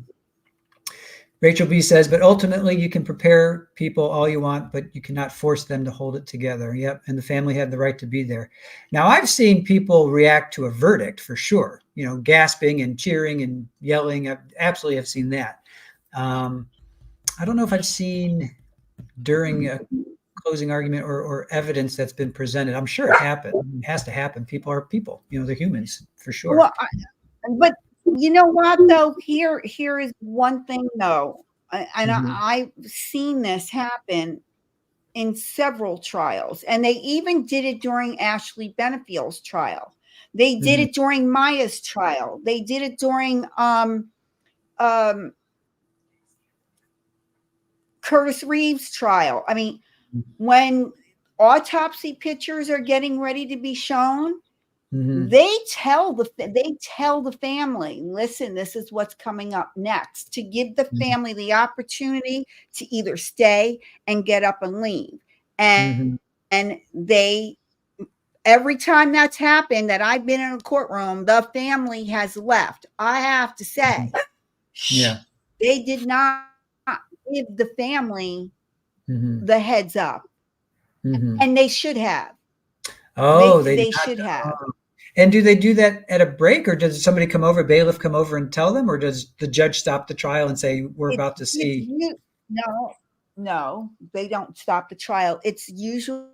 Rachel B says, but ultimately you can prepare people all you want, but you cannot force them to hold it together. Yep. And the family had the right to be there. Now, I've seen people react to a verdict for sure, gasping and cheering and yelling. I absolutely have seen that. I don't know if I've seen during a closing argument or evidence that's been presented. I'm sure it happened. It has to happen. People are people, they're humans for sure. Well, but you know what, though? Here is one thing, though, and I've seen this happen in several trials, and they even did it during Ashley Benefield's trial. They did it during Maya's trial. They did it during Curtis Reeves' trial. I mean, when autopsy pictures are getting ready to be shown, they tell the family, listen, this is what's coming up next, to give the family the opportunity to either stay and get up and leave. And they, every time that's happened that I've been in a courtroom, the family has left. I have to say, they did not give the family the heads up, and they should have. Oh, they should have. And do they do that at a break, or does somebody come over, bailiff come over and tell them, or does the judge stop the trial and say, we're about to see? No, they don't stop the trial. It's usually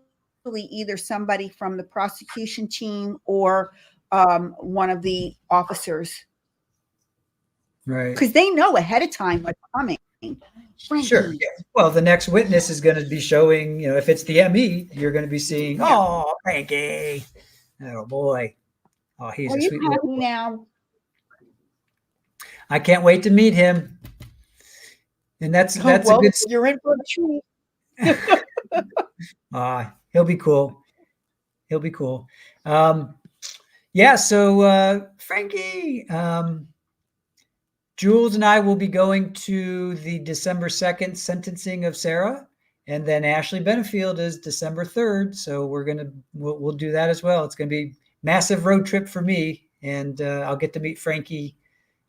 either somebody from the prosecution team or one of the officers. Right. Because they know ahead of time what's coming. Sure. Yeah. Well, the next witness is going to be showing, if it's the ME, you're going to be seeing, oh, Frankie. Oh, boy. Oh, he's a sweet little boy. Now. I can't wait to meet him. And that's a good. You're in for a treat. He'll be cool. Yeah. So Frankie, Jules and I will be going to the December 2nd sentencing of Sarah, and then Ashley Benefield is December 3rd. So we'll do that as well. It's going to be massive road trip for me, and I'll get to meet Frankie,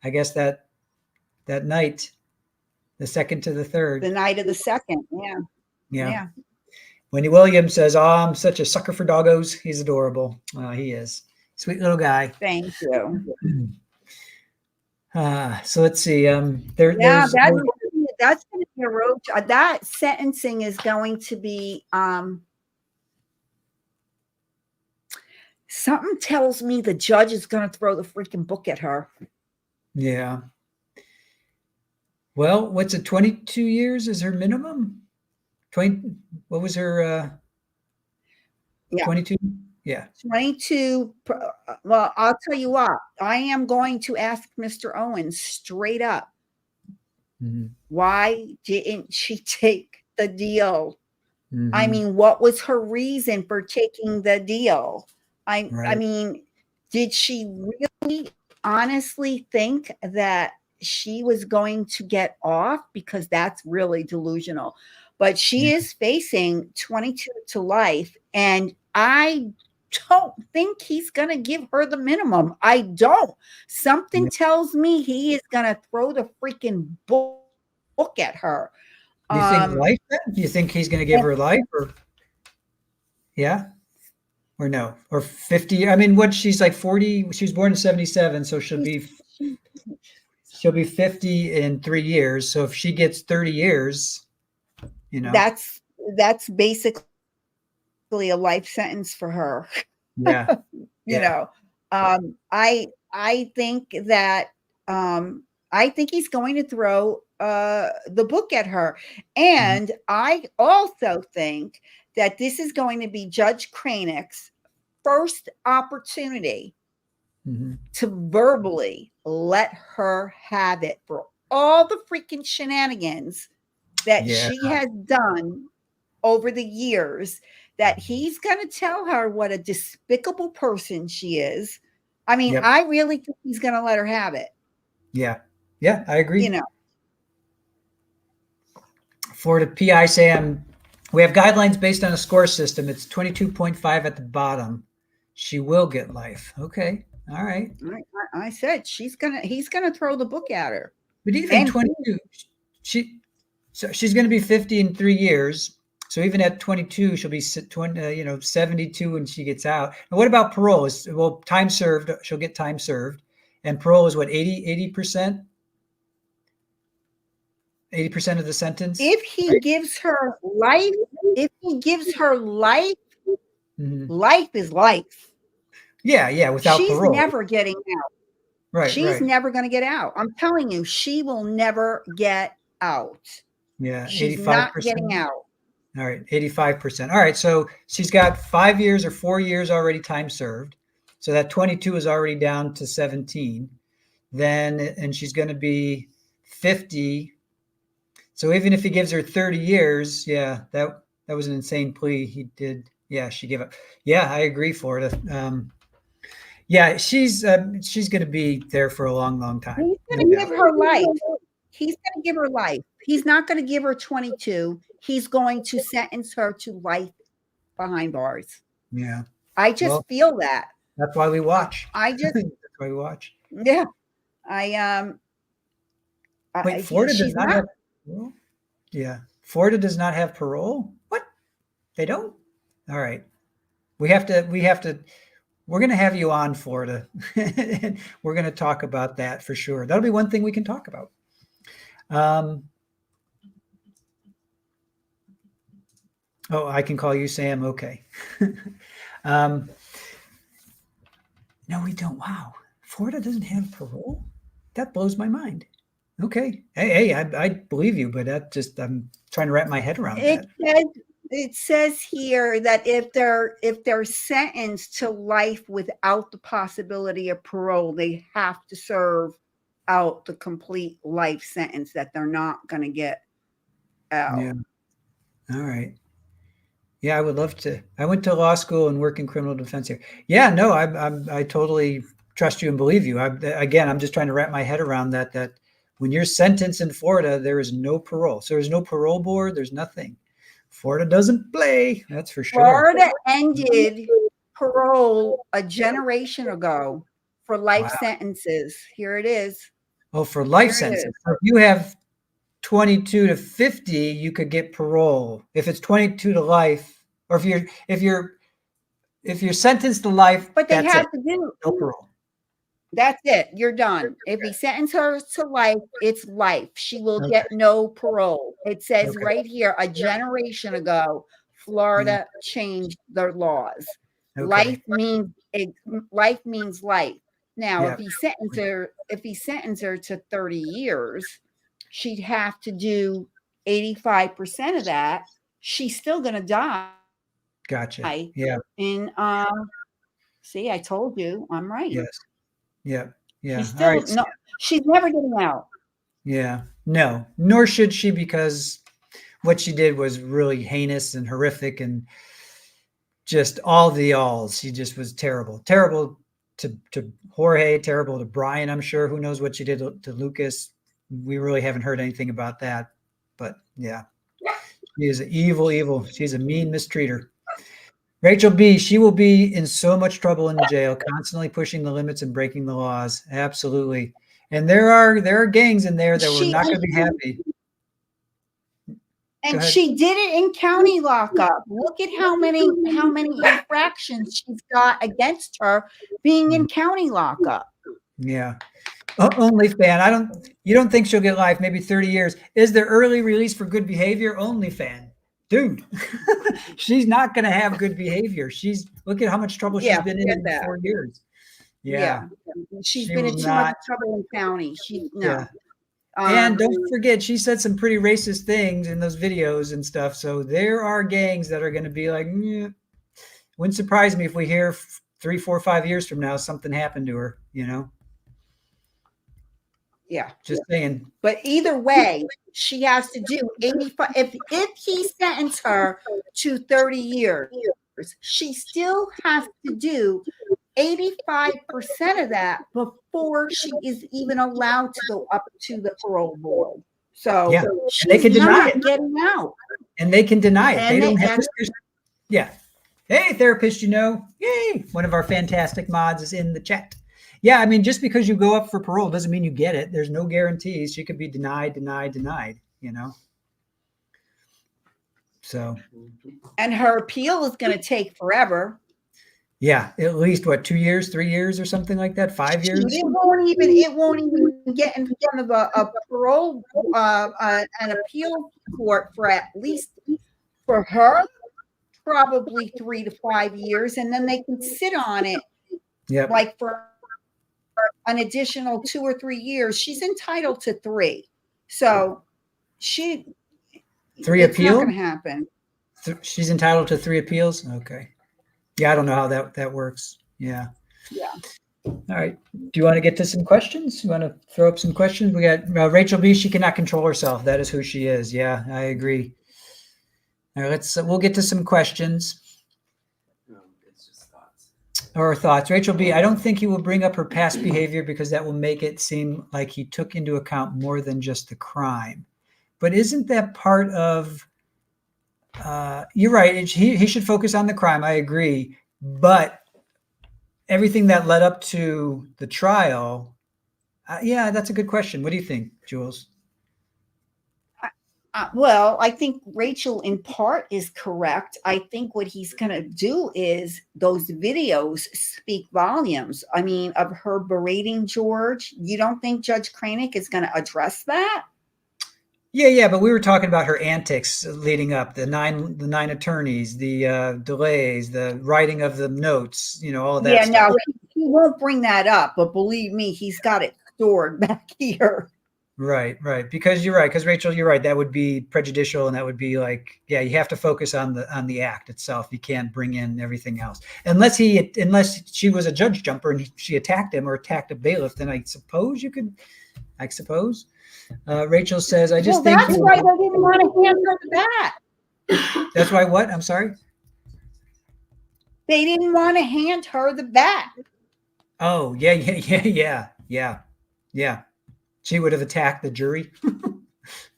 I guess that night, the 2nd to the 3rd. The night of the 2nd. Yeah. Wendy Williams says, "Oh, I'm such a sucker for doggos." He's adorable. He is. Sweet little guy. Thank you. So let's see. That's going to be a road. That sentencing is going to be. Something tells me the judge is going to throw the freaking book at her. Yeah. Well, what's it? 22 years is her minimum. 20. What was her? 22. Yeah. 22. Well, I'll tell you what. I am going to ask Mr. Owens straight up. Mm-hmm. Why didn't she take the deal? Mm-hmm. I mean, what was her reason for taking the deal? I mean, did she really honestly think that she was going to get off? Because that's really delusional. But she is facing 22 to life, and I don't think he's going to give her the minimum. I don't. Something tells me he is going to throw the freaking book at her. You think life then? Do you think he's going to give her life? Or or no? Or 50? I mean, she's like 40. She was born in 1977, so she'll be 50 in 3 years. So if she gets 30 years, that's basically a life sentence for her. Yeah. I think that I think he's going to throw the book at her. And I also think that this is going to be Judge Cranick's first opportunity to verbally let her have it for all the freaking shenanigans that she has done over the years, that he's going to tell her what a despicable person she is. I mean, I really think he's going to let her have it. Yeah. Yeah, I agree. For the PI Sam, we have guidelines based on a score system. It's 22.5 at the bottom. She will get life. Okay. All right. I said he's gonna throw the book at her. But even 22, she's going to be 50 in 3 years. So even at 22, she'll be 72 when she gets out. And what about parole? Time served. She'll get time served, and parole is what, 80%? 80% of the sentence. If he gives her life, life is life. Yeah. Without parole, she's never getting out. Right. She's never going to get out. I'm telling you, she will never get out. Yeah, she's 85%. Not getting out. All right, 85%. All right, so she's got 5 years or 4 years already time served. So that 22 is already down to 17. And she's going to be 50. So even if he gives her 30 years, that was an insane plea he did. Yeah, she gave up. Yeah, I agree, Florida. She's going to be there for a long, long time. He's going to give her life. He's going to give her life. He's not going to give her 22. He's going to sentence her to life behind bars. Yeah. I just feel that. That's why we watch. That's why we watch. Yeah. Wait, Florida does not have parole? Yeah. Florida does not have parole? What? They don't? All right. We're going to have you on, Florida. We're going to talk about that for sure. That'll be one thing we can talk about. I can call you Sam. Okay. No, we don't. Wow. Florida doesn't have parole? That blows my mind. Okay. Hey, I believe you, but I'm trying to wrap my head around that. It says here that if they're sentenced to life without the possibility of parole, they have to serve out the complete life sentence, that they're not going to get out. Yeah. All right. Yeah, I would love to. I went to law school and work in criminal defense here. Yeah, no, I totally trust you and believe you. I'm just trying to wrap my head around that When you're sentenced in Florida, there is no parole. So there's no parole board. There's nothing. Florida doesn't play. That's for sure. Florida ended parole a generation ago for life sentences. Here it is. Oh, for life sentences. So if you have 22 to 50, you could get parole. If it's 22 to life, or if you're sentenced to life, but they have to do no parole. That's it. You're done. If he sentenced her to life, it's life. She will get no parole. It says right here, a generation ago, Florida changed their laws. Life means life. Now, if he sentenced her to 30 years, she'd have to do 85% of that. She's still going to die. Gotcha. Yeah. In see, I told you, I'm right. Yes. Yeah. Yeah. She's still, no, she's never getting out. Yeah. No, nor should she, because what she did was really heinous and horrific, and just all the alls. She just was terrible. Terrible to Jorge, terrible to Brian, I'm sure. Who knows what she did to Lucas? We really haven't heard anything about that. But yeah, she is evil. She's a mean mistreater. Rachel B., she will be in so much trouble in the jail, constantly pushing the limits and breaking the laws. Absolutely. And there are gangs in there that were not going to be happy. And she did it in county lockup. Look at how many infractions she's got against her being in county lockup. Yeah. OnlyFan. You don't think she'll get life, maybe 30 years. Is there early release for good behavior? OnlyFan. Dude, she's not going to have good behavior. Look at how much trouble she's been in 4 years. Yeah. She's been in too much trouble in county. And don't forget, she said some pretty racist things in those videos and stuff. So there are gangs that are going to be like, wouldn't surprise me if we hear 3, 4, 5 years from now, something happened to her, Yeah. Just saying. But either way, she has to do 85. If he sentenced her to 30 years, she still has to do 85% of that before she is even allowed to go up to the parole board. So they can deny it. Getting out. And they can deny it. They don't have to. Yeah. Hey, therapist, yay. One of our fantastic mods is in the chat. Yeah, I mean, just because you go up for parole doesn't mean you get it. There's no guarantees. She could be denied. So. And her appeal is going to take forever. Yeah, at least 2 years, 3 years, or something like that. 5 years. It won't even get in front of a parole, an appeal court for at least for her, probably 3 to 5 years, and then they can sit on it. Yeah. Like for an additional 2 or 3 years. She's entitled to 3. So three it's appeal? Not going to happen. She's entitled to 3 appeals? Okay. Yeah, I don't know how that works. Yeah. Yeah. All right. Do you want to get to some questions? You want to throw up some questions? We got Rachel B. She cannot control herself. That is who she is. Yeah, I agree. All right, we'll get to some questions. It's just thoughts. Or thoughts. Rachel B., I don't think he will bring up her past behavior because that will make it seem like he took into account more than just the crime. But isn't that part of, you're right, he should focus on the crime. I agree. But everything that led up to the trial, yeah, that's a good question. What do you think, Jules? Well, I think Rachel in part is correct. I think what he's going to do is those videos speak volumes. I mean, of her berating George. You don't think Judge Cranick is going to address that? Yeah, but we were talking about her antics leading up, the nine attorneys, the delays, the writing of the notes, all of that. Yeah, stuff. no, he won't bring that up, but believe me, he's got it stored back here. Right. Because you're right. Because Rachel, you're right. That would be prejudicial, and that would be like, yeah, you have to focus on the act itself. You can't bring in everything else, unless she was a judge jumper and she attacked him or attacked a bailiff. Then I suppose you could. Rachel says, I just think that's why they didn't want to hand her the bat. That's why what? I'm sorry. They didn't want to hand her the bat. Oh yeah. She would have attacked the jury.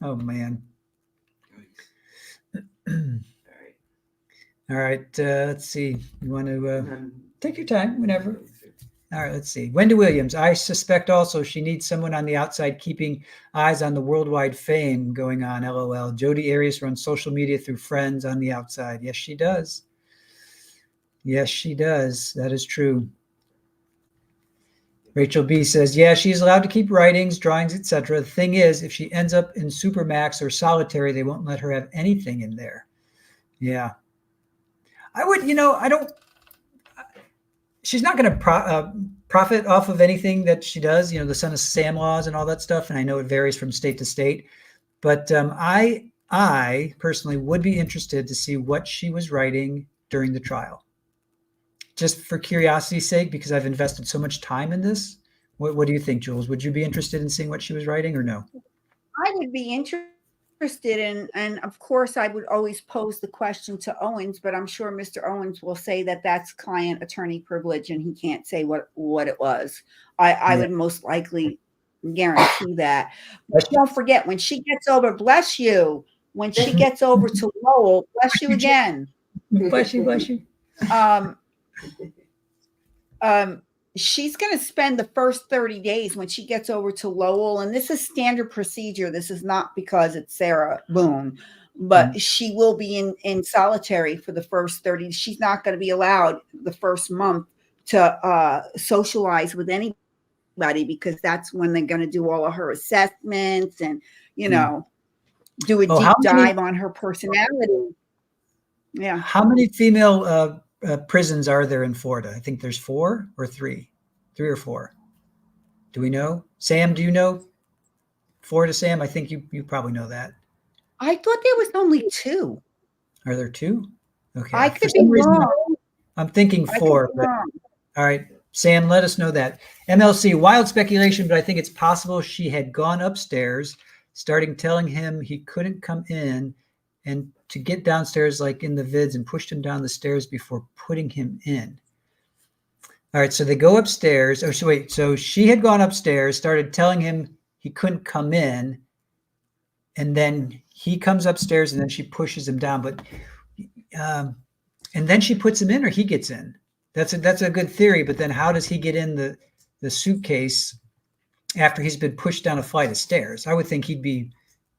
Oh, man. All right. Let's see. You want to take your time whenever. All right, let's see. Wendy Williams. I suspect also she needs someone on the outside keeping eyes on the worldwide fame going on, LOL. Jodi Arias runs social media through friends on the outside. Yes, she does. Yes, she does. That is true. Rachel B says, yeah, she's allowed to keep writings, drawings, etc. The thing is, if she ends up in Supermax or solitary, they won't let her have anything in there. Yeah. I would, I don't, she's not going to profit off of anything that she does, the Son of Sam laws and all that stuff. And I know it varies from state to state, but I personally would be interested to see what she was writing during the trial. Just for curiosity's sake, because I've invested so much time in this. What do you think, Jules? Would you be interested in seeing what she was writing or no? I would be interested in, and of course I would always pose the question to Owens, but I'm sure Mr. Owens will say that that's client attorney privilege and he can't say what it was. I would most likely guarantee that. But don't forget, when she gets over, bless you, when she gets over to Lowell, bless you again. Bless you, bless you. She's going to spend the first 30 days when she gets over to Lowell, and this is standard procedure. This is not because it's Sarah Boone, but she will be in solitary for the first 30. She's not going to be allowed the first month to socialize with anybody, because that's when they're going to do all of her assessments and, do a deep dive on her personality. Yeah. How many female prisons are there in Florida? I think there's 4 or 3 or 4. Do we know? Sam, do you know Florida, Sam? I think you probably know that. I thought there was only 2. Are there 2? Okay. I could be wrong. I'm thinking 4. But, all right. Sam, let us know that. MLC, wild speculation, but I think it's possible she had gone upstairs, starting telling him he couldn't come in, and to get downstairs, like in the vids, and pushed him down the stairs before putting him in. All right, so they go upstairs. Oh, so wait, so she had gone upstairs, started telling him he couldn't come in, and then he comes upstairs, and then she pushes him down. But and then she puts him in, or he gets in. That's a good theory. But then how does he get in the suitcase after he's been pushed down a flight of stairs? I would think he'd be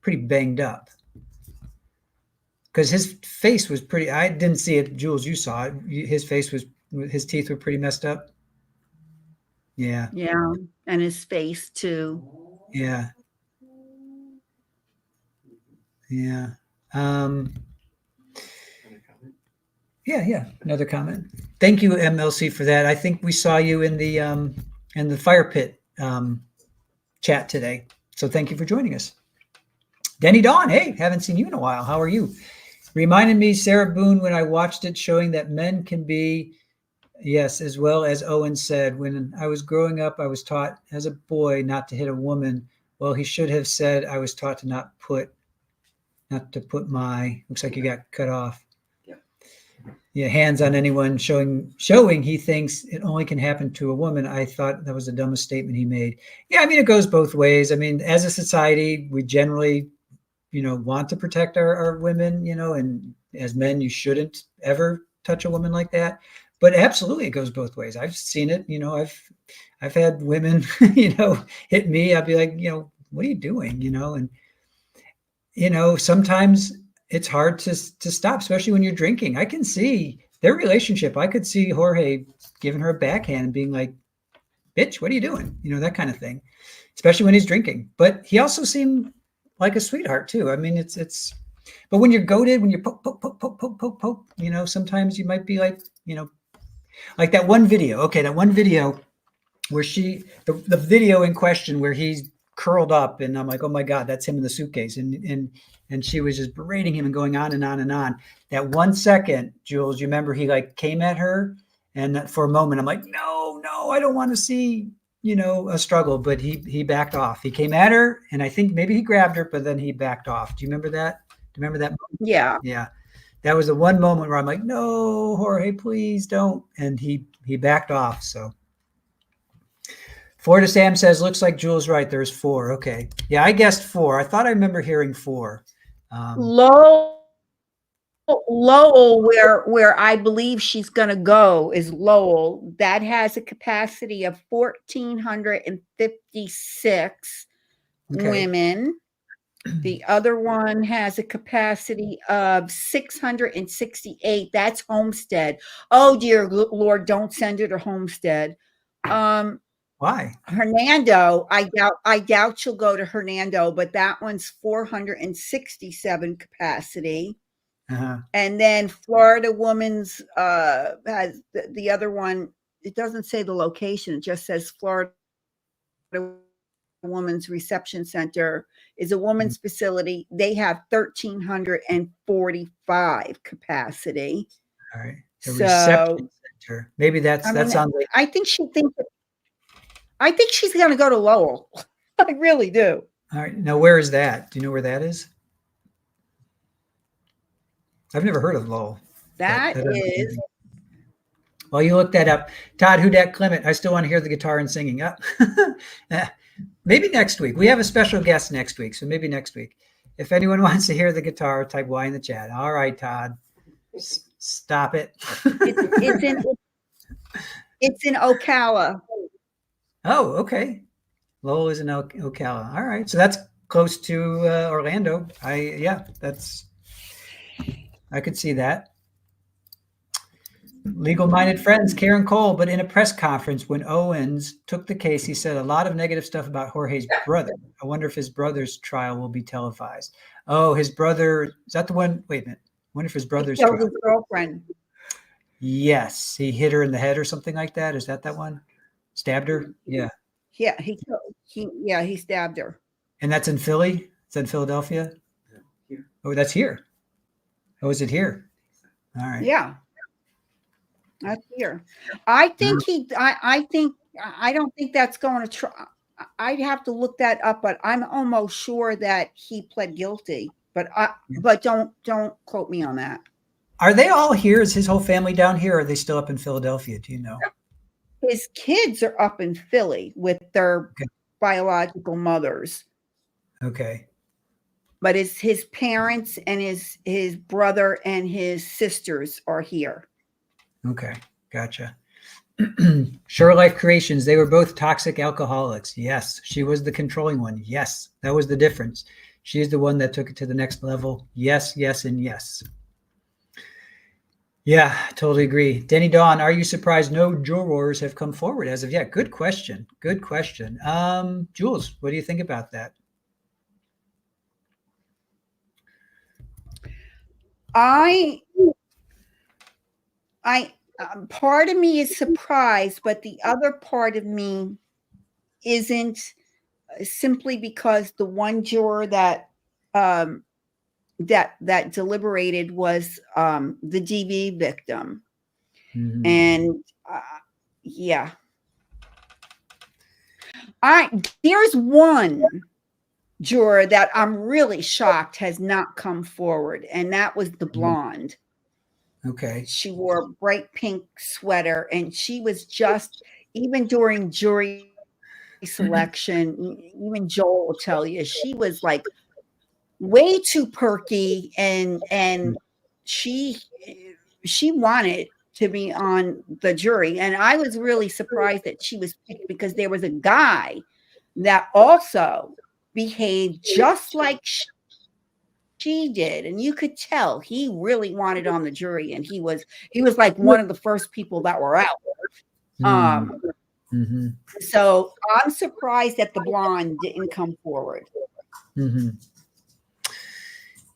pretty banged up, because his face was pretty, I didn't see it. Jules, you saw it. His teeth were pretty messed up. Yeah. Yeah. And his face too. Yeah. Yeah. Yeah. Another comment. Thank you, MLC, for that. I think we saw you in the fire pit chat today. So thank you for joining us. Denny Dawn, hey, haven't seen you in a while. How are you? Reminded me, Sarah Boone, when I watched it, showing that men can be, yes, as well as Owen said, when I was growing up, I was taught as a boy not to hit a woman. Well, he should have said, I was taught to not to put my, looks like you got cut off. Yeah, hands on anyone, showing he thinks it only can happen to a woman. I thought that was the dumbest statement he made. Yeah, I mean, it goes both ways. I mean, as a society, we generally, want to protect our women, and as men, you shouldn't ever touch a woman like that. But absolutely, it goes both ways. I've seen it. I've had women, hit me. I'd be like, what are you doing? And, sometimes it's hard to stop, especially when you're drinking. I can see their relationship. I could see Jorge giving her a backhand and being like, bitch, what are you doing? That kind of thing, especially when he's drinking. But he also seemed like a sweetheart too. I mean, but when you're goated, when you're poke, sometimes you might be like, like that one video. Okay. That one video where the video in question where he's curled up, and I'm like, oh my God, that's him in the suitcase. And she was just berating him and going on and on and on. That 1 second, Jules, you remember he came at her, and for a moment I'm like, no, I don't want to see, a struggle, but he backed off. He came at her, and I think maybe he grabbed her, but then he backed off. Do you remember that? Moment? Yeah. Yeah. That was the one moment where I'm like, no, Jorge, please don't. And he backed off. So Florida Sam says, looks like Jules right. There's 4. Okay. Yeah, I guessed 4. I thought I remember hearing 4. Lowell, where I believe she's going to go is Lowell. That has a capacity of 1,456 women. The other one has a capacity of 668. That's Homestead. Oh, dear Lord, don't send her to Homestead. Why? Hernando, I doubt she'll go to Hernando, but that one's 467 capacity. And then Florida Woman's has the other one. It doesn't say the location. It just says Florida Woman's Reception Center is a woman's facility. They have 1,345 capacity. All right. The reception center. Maybe that sounds like. I think she's going to go to Lowell. I really do. All right. Now, where is that? Do you know where that is? I've never heard of Lowell. That is. Well, you look that up. Todd Hudak Clement. I still want to hear the guitar and singing. Maybe next week. We have a special guest next week, so maybe next week. If anyone wants to hear the guitar, type Y in the chat. All right, Todd. Stop it. It's in Ocala. Oh, okay. Lowell is in Ocala. All right. So that's close to Orlando. I could see that. Legal-minded friends, Karen Cole, but in a press conference when Owens took the case, he said a lot of negative stuff about Jorge's brother. I wonder if his brother's trial will be televised. Oh, his brother, is that the one? Wait a minute. I wonder if his brother's trial. His girlfriend. Yes. He hit her in the head or something like that. Is that one? Stabbed her? Yeah. Yeah, he stabbed her. And that's in Philly? It's in Philadelphia? Yeah, here. Oh, that's here. Oh, is it here? All right. Yeah. That's here. I think I don't think that's going to try. I'd have to look that up, but I'm almost sure that he pled guilty. But don't quote me on that. Are they all here? Is his whole family down here? Or are they still up in Philadelphia? Do you know? His kids are up in Philly with their biological mothers. Okay. But his parents and his brother and his sisters are here. Okay, gotcha. Sure Life Creations, they were both toxic alcoholics. Yes, she was the controlling one. Yes, that was the difference. She's the one that took it to the next level. Yes, yes, and yes. Yeah, totally agree. Denny Dawn, are you surprised no jurors have come forward as of yet? Good question. Good question. Jules, what do you think about that? Part of me is surprised, but the other part of me isn't, simply because the one juror that deliberated was the DV victim. Mm-hmm. And there's one juror that I'm really shocked has not come forward, and that was the blonde. Okay. She wore a bright pink sweater, and she was just, even during jury selection, even Joel will tell you, she was like way too perky, and she wanted to be on the jury. And I was really surprised that she was picked, because there was a guy that also behaved just like she did, and you could tell he really wanted on the jury, and he was like one of the first people that were out. Mm-hmm. So I'm surprised that the blonde didn't come forward. Mm-hmm.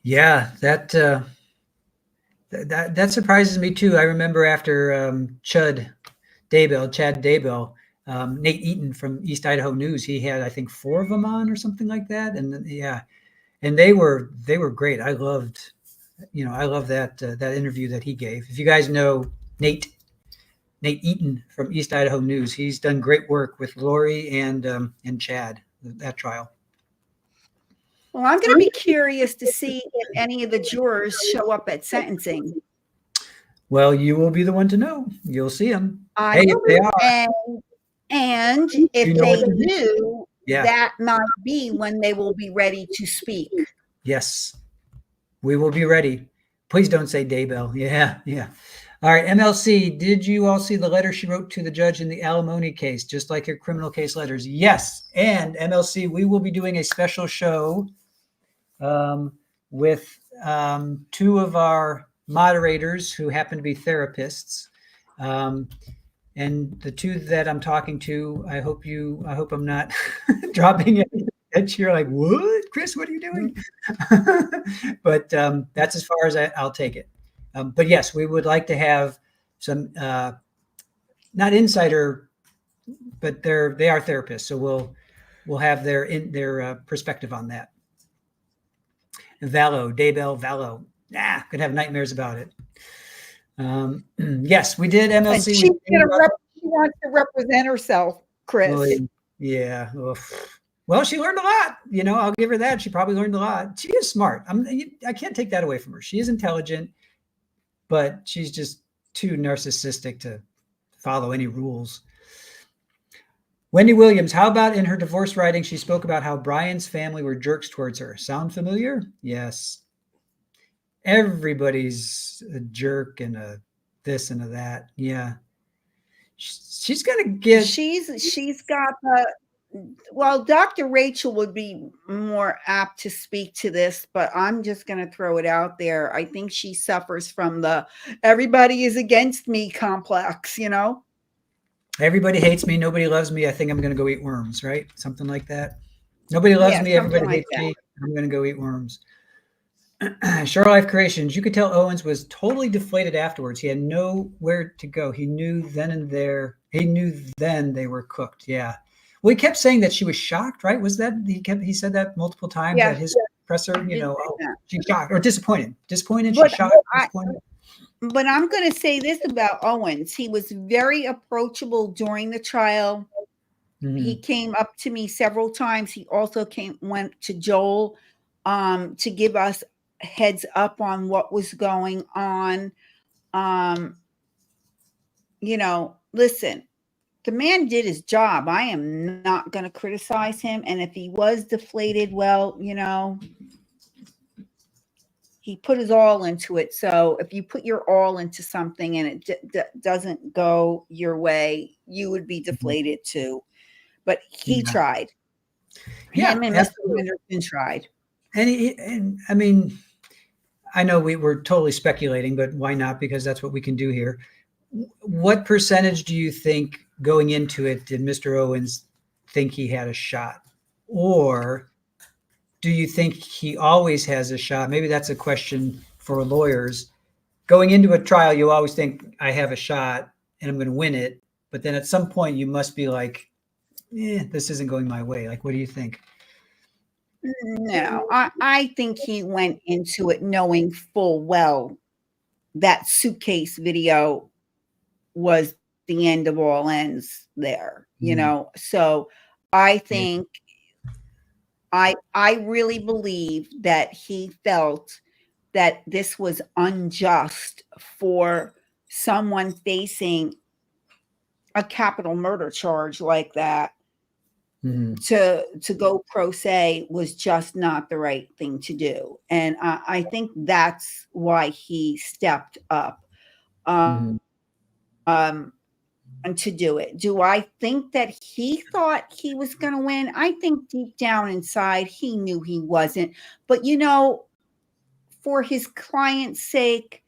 Yeah, that surprises me too. I remember after Chad Daybell, Nate Eaton from East Idaho News, he had, I think, 4 of them on or something like that, and and they were great. I loved that interview that he gave. If you guys know Nate Eaton from East Idaho News, he's done great work with Lori and Chad, that trial. Well, I'm going to be curious to see if any of the jurors show up at sentencing. Well, you will be the one to know. You'll see them. They are. And if they do, yeah, that might be when they will be ready to speak. Yes, we will be ready. Please don't say Daybell. Yeah, yeah. All right, MLC, did you all see the letter she wrote to the judge in the alimony case, just like her criminal case letters? Yes. And MLC, we will be doing a special show with two of our moderators who happen to be therapists. And the two that I'm talking to, I hope I'm not dropping it. You're like, what, Chris? What are you doing? But that's as far as I'll take it. But yes, we would like to have some, not insider, but they are therapists, so we'll have their perspective on that. Daybell, could have nightmares about it. Yes, we did MLC. She wants to represent herself, Chris. Well, yeah. Well, she learned a lot. I'll give her that. She probably learned a lot. She is smart. I can't take that away from her. She is intelligent, but she's just too narcissistic to follow any rules. Wendy Williams, how about in her divorce writing, she spoke about how Brian's family were jerks towards her. Sound familiar? Yes. Everybody's a jerk and a this and a that. Yeah. She's going to get... She's got the... Well, Dr. Rachel would be more apt to speak to this, but I'm just going to throw it out there. I think she suffers from the everybody is against me complex, Everybody hates me. Nobody loves me. I think I'm going to go eat worms, right? Something like that. Nobody loves me. Everybody hates me. I'm going to go eat worms. Short Life Creations. You could tell Owens was totally deflated afterwards. He had nowhere to go. He knew then and there. He knew then they were cooked. Yeah. Well, he kept saying that she was shocked, right? Was that he said that multiple times at his presser, she's shocked or disappointed. Disappointed, she's shocked, disappointed. But I'm going to say this about Owens. He was very approachable during the trial. Mm-hmm. He came up to me several times. He also went to Joel to give us heads up on what was going on. Listen, the man did his job. I am not going to criticize him. And if he was deflated, well, he put his all into it. So if you put your all into something and it doesn't go your way, you would be deflated too. But he tried. Him and Mr. Henderson tried. And I mean, I know we were totally speculating, but why not? Because that's what we can do here. What percentage do you think going into it did Mr. Owens think he had a shot? Or do you think he always has a shot? Maybe that's a question for lawyers. Going into a trial, you always think, I have a shot and I'm going to win it. But then at some point you must be like, this isn't going my way. Like, what do you think? No, I think he went into it knowing full well that suitcase video was the end of all ends there, So I think I really believe that he felt that this was unjust for someone facing a capital murder charge like that. Mm-hmm. To go pro se was just not the right thing to do. And I think that's why he stepped up and to do it. Do I think that he thought he was going to win? I think deep down inside, he knew he wasn't. But, for his client's sake,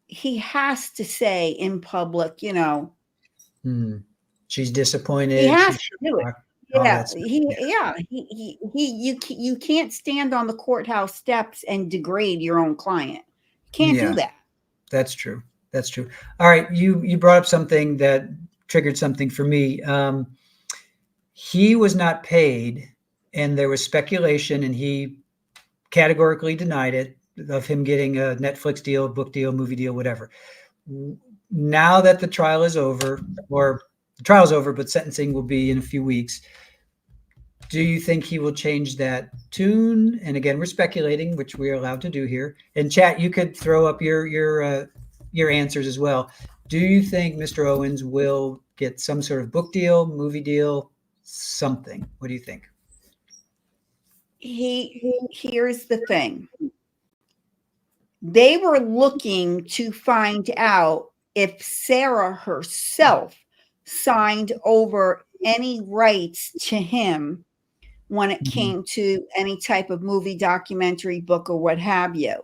he has to say in public, She's disappointed. He has to do it. You can't stand on the courthouse steps and degrade your own client. You can't do that. That's true. That's true. All right. You brought up something that triggered something for me. He was not paid and there was speculation and he categorically denied it of him getting a Netflix deal, book deal, movie deal, whatever. Now that the trial is over, or the trial's over, but sentencing will be in a few weeks. Do you think he will change that tune? And again, we're speculating, which we are allowed to do here. And chat, you could throw up your answers as well. Do you think Mr. Owens will get some sort of book deal, movie deal, something? What do you think? Here's the thing. They were looking to find out if Sarah herself signed over any rights to him when it came to any type of movie, documentary, book, or what have you.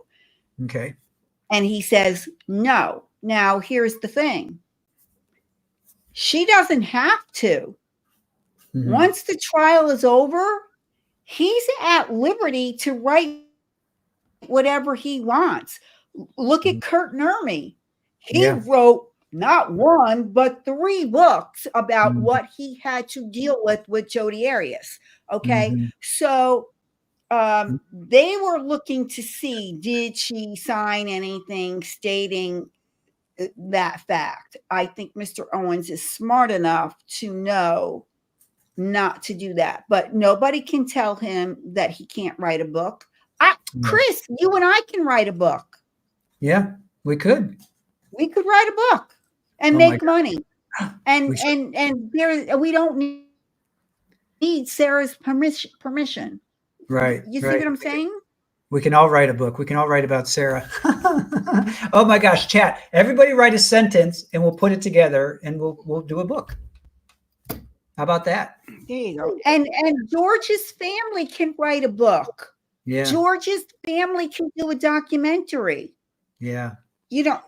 Okay. And he says, no. Now, here's the thing. She doesn't have to. Once the trial is over, he's at liberty to write whatever he wants. Look at Kurt Nermy. He wrote not one, but 3 books about what he had to deal with Jodi Arias. Okay. So they were looking to see, did she sign anything stating that fact? I think Mr. Owens is smart enough to know not to do that, but nobody can tell him that he can't write a book. Chris, you and I can write a book. Yeah, we could. We could write a book and make money. And there, we don't need Sarah's permission. Right. You see what I'm saying? We can all write a book. We can all write about Sarah. Oh my gosh, chat. Everybody write a sentence and we'll put it together and we'll do a book. How about that? There you go. And George's family can write a book. Yeah. George's family can do a documentary. Yeah. You know,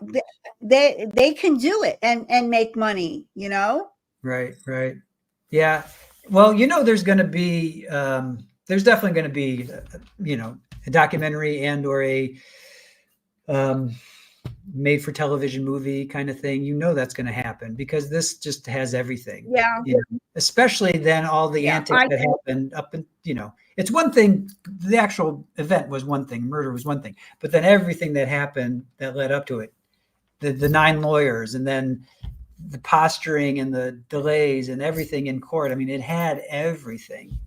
they can do it and make money, you know? Right. Yeah. Well, you know, there's definitely going to be, a documentary and or a made for television movie kind of thing. You know, that's going to happen because this just has everything. Yeah. Especially then all the antics that happened up in, it's one thing. The actual event was one thing. Murder was one thing. But then everything that happened that led up to it, the 9 lawyers and then the posturing and the delays and everything in court. I mean, it had everything,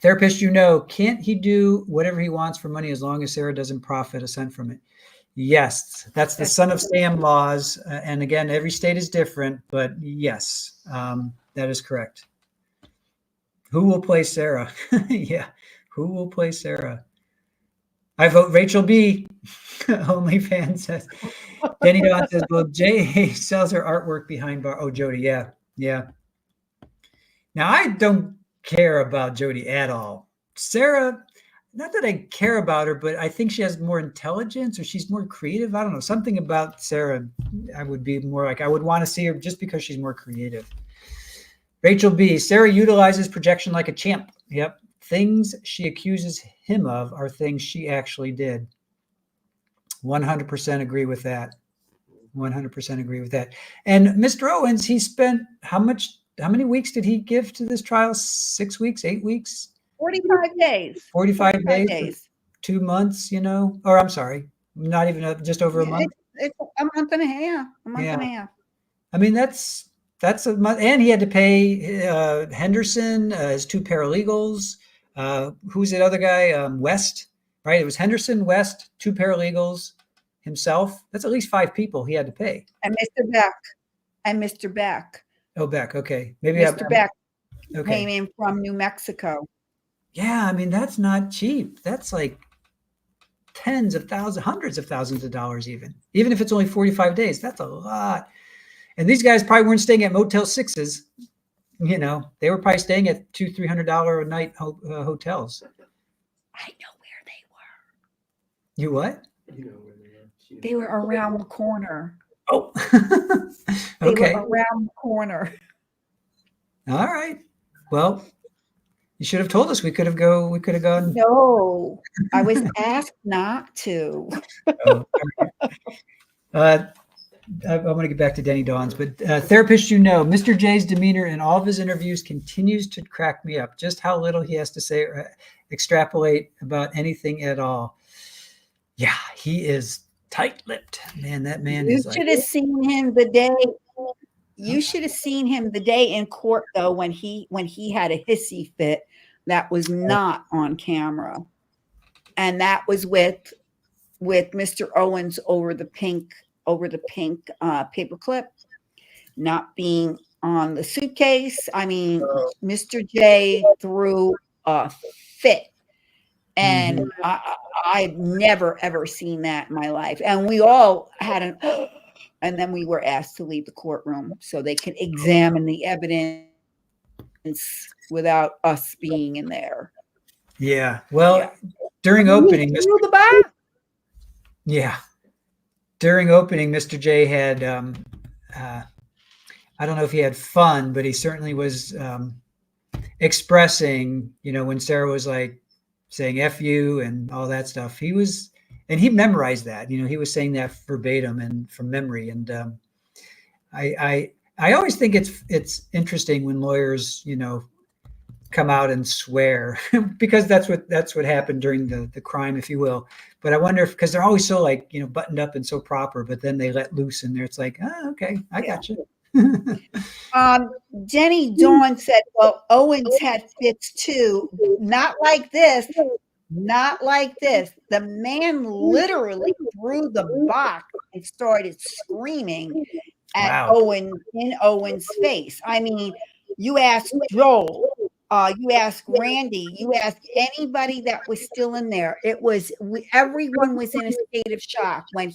Therapist, can't he do whatever he wants for money as long as Sarah doesn't profit a cent from it? Yes, that's the son of Sam laws. And again, every state is different, but yes, that is correct. Who will play Sarah? Yeah, who will play Sarah? I vote Rachel B. OnlyFans says. Denny Don says, well, J.A. sells her artwork behind bar. Oh, Jodi, yeah. Now, I don't care about Jodi at all. Sarah, not that I care about her, but I think she has more intelligence or she's more creative. I don't know. Something about Sarah, I would be more like, I would want to see her just because she's more creative. Rachel B. Sarah utilizes projection like a champ. Yep. Things she accuses him of are things she actually did. 100% agree with that. 100% agree with that. And Mr. Owens, he spent how many weeks did he give to this trial? 6 weeks, 8 weeks? 45 days. 45 days. 2 months, or I'm sorry, not even just over a month. It's a month and a half. And a half. I mean, that's a month. And he had to pay Henderson, his 2 paralegals. Who's that other guy? West, right? It was Henderson, West, 2 paralegals, himself. That's at least 5 people he had to pay. And Mr. Beck. Oh, Beck. Okay. Maybe Mr. Beck came in from New Mexico. Yeah. I mean, that's not cheap. That's like tens of thousands, hundreds of thousands of dollars, even if it's only 45 days, that's a lot. And these guys probably weren't staying at Motel 6s. They were probably staying at $200-300 a night hotels. I know where they were. You what? You know where they were. They were around the corner. Oh, okay. They were around the corner. All right. Well, you should have told us. We could have gone. No, I was asked not to. Oh, I want to get back to Denny Dawn's, but Therapist, Mr. J's demeanor in all of his interviews continues to crack me up. Just how little he has to say or extrapolate about anything at all. Yeah, he is tight-lipped. Man, that man is like. You should have seen him the day. You should have seen him the day in court, though, when he had a hissy fit that was not on camera, and that was with Mr. Owens over the pink over the pink paperclip not being on the suitcase. I mean, Mr. J threw a fit. And I've never, ever seen that in my life. And we all had and then we were asked to leave the courtroom so they could examine the evidence without us being in there. Yeah. Well, during opening, during opening, Mr. J had, I don't know if he had fun, but he certainly was expressing, when Sarah was like saying F you and all that stuff, he memorized that, he was saying that verbatim and from memory. And I always think it's interesting when lawyers, come out and swear because that's what happened during the crime, if you will. But I wonder because they're always so like, buttoned up and so proper, but then they let loose in there. It's like, okay, I got you. Jenny Dawn said, well, Owens had fits too. Not like this. Not like this. The man literally threw the box and started screaming at Owen in Owen's face. I mean, you ask Joel, you ask Randy, you ask anybody that was still in there. Everyone was in a state of shock when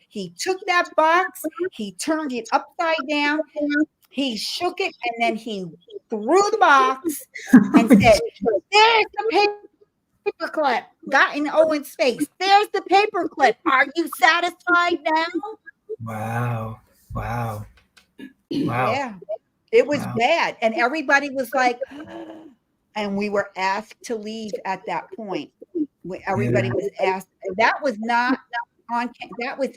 he took that box, he turned it upside down, he shook it, and then he threw the box and said, there's the paperclip. Got in Owen's face. There's the paperclip. Are you satisfied now? Wow. Yeah. It was bad. And everybody was like, and we were asked to leave at that point. Everybody was asked. That was not on. That was.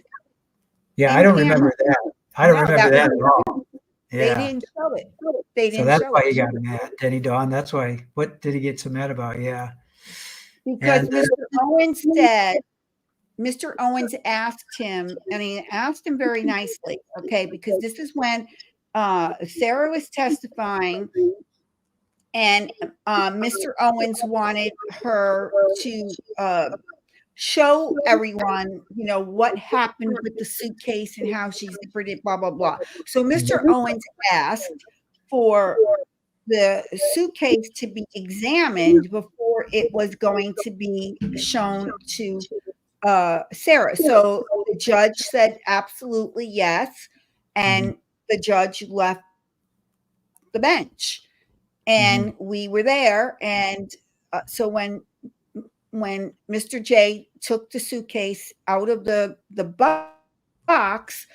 Yeah, I don't remember that. I don't remember that at all. Yeah. They didn't show it. They didn't. So that's why he got mad, Denny Dawn. That's why. What did he get so mad about? Yeah. Because Mr. Owens asked him, and he asked him very nicely, okay, because this is when Sarah was testifying, and Mr. Owens wanted her to show everyone, what happened with the suitcase and how she zippered it, blah, blah, blah. So Mr. Owens asked for the suitcase to be examined before it was going to be shown to Sarah. So the judge said absolutely yes, and the judge left the bench, and we were there. And so when Mr. J took the suitcase out of the box,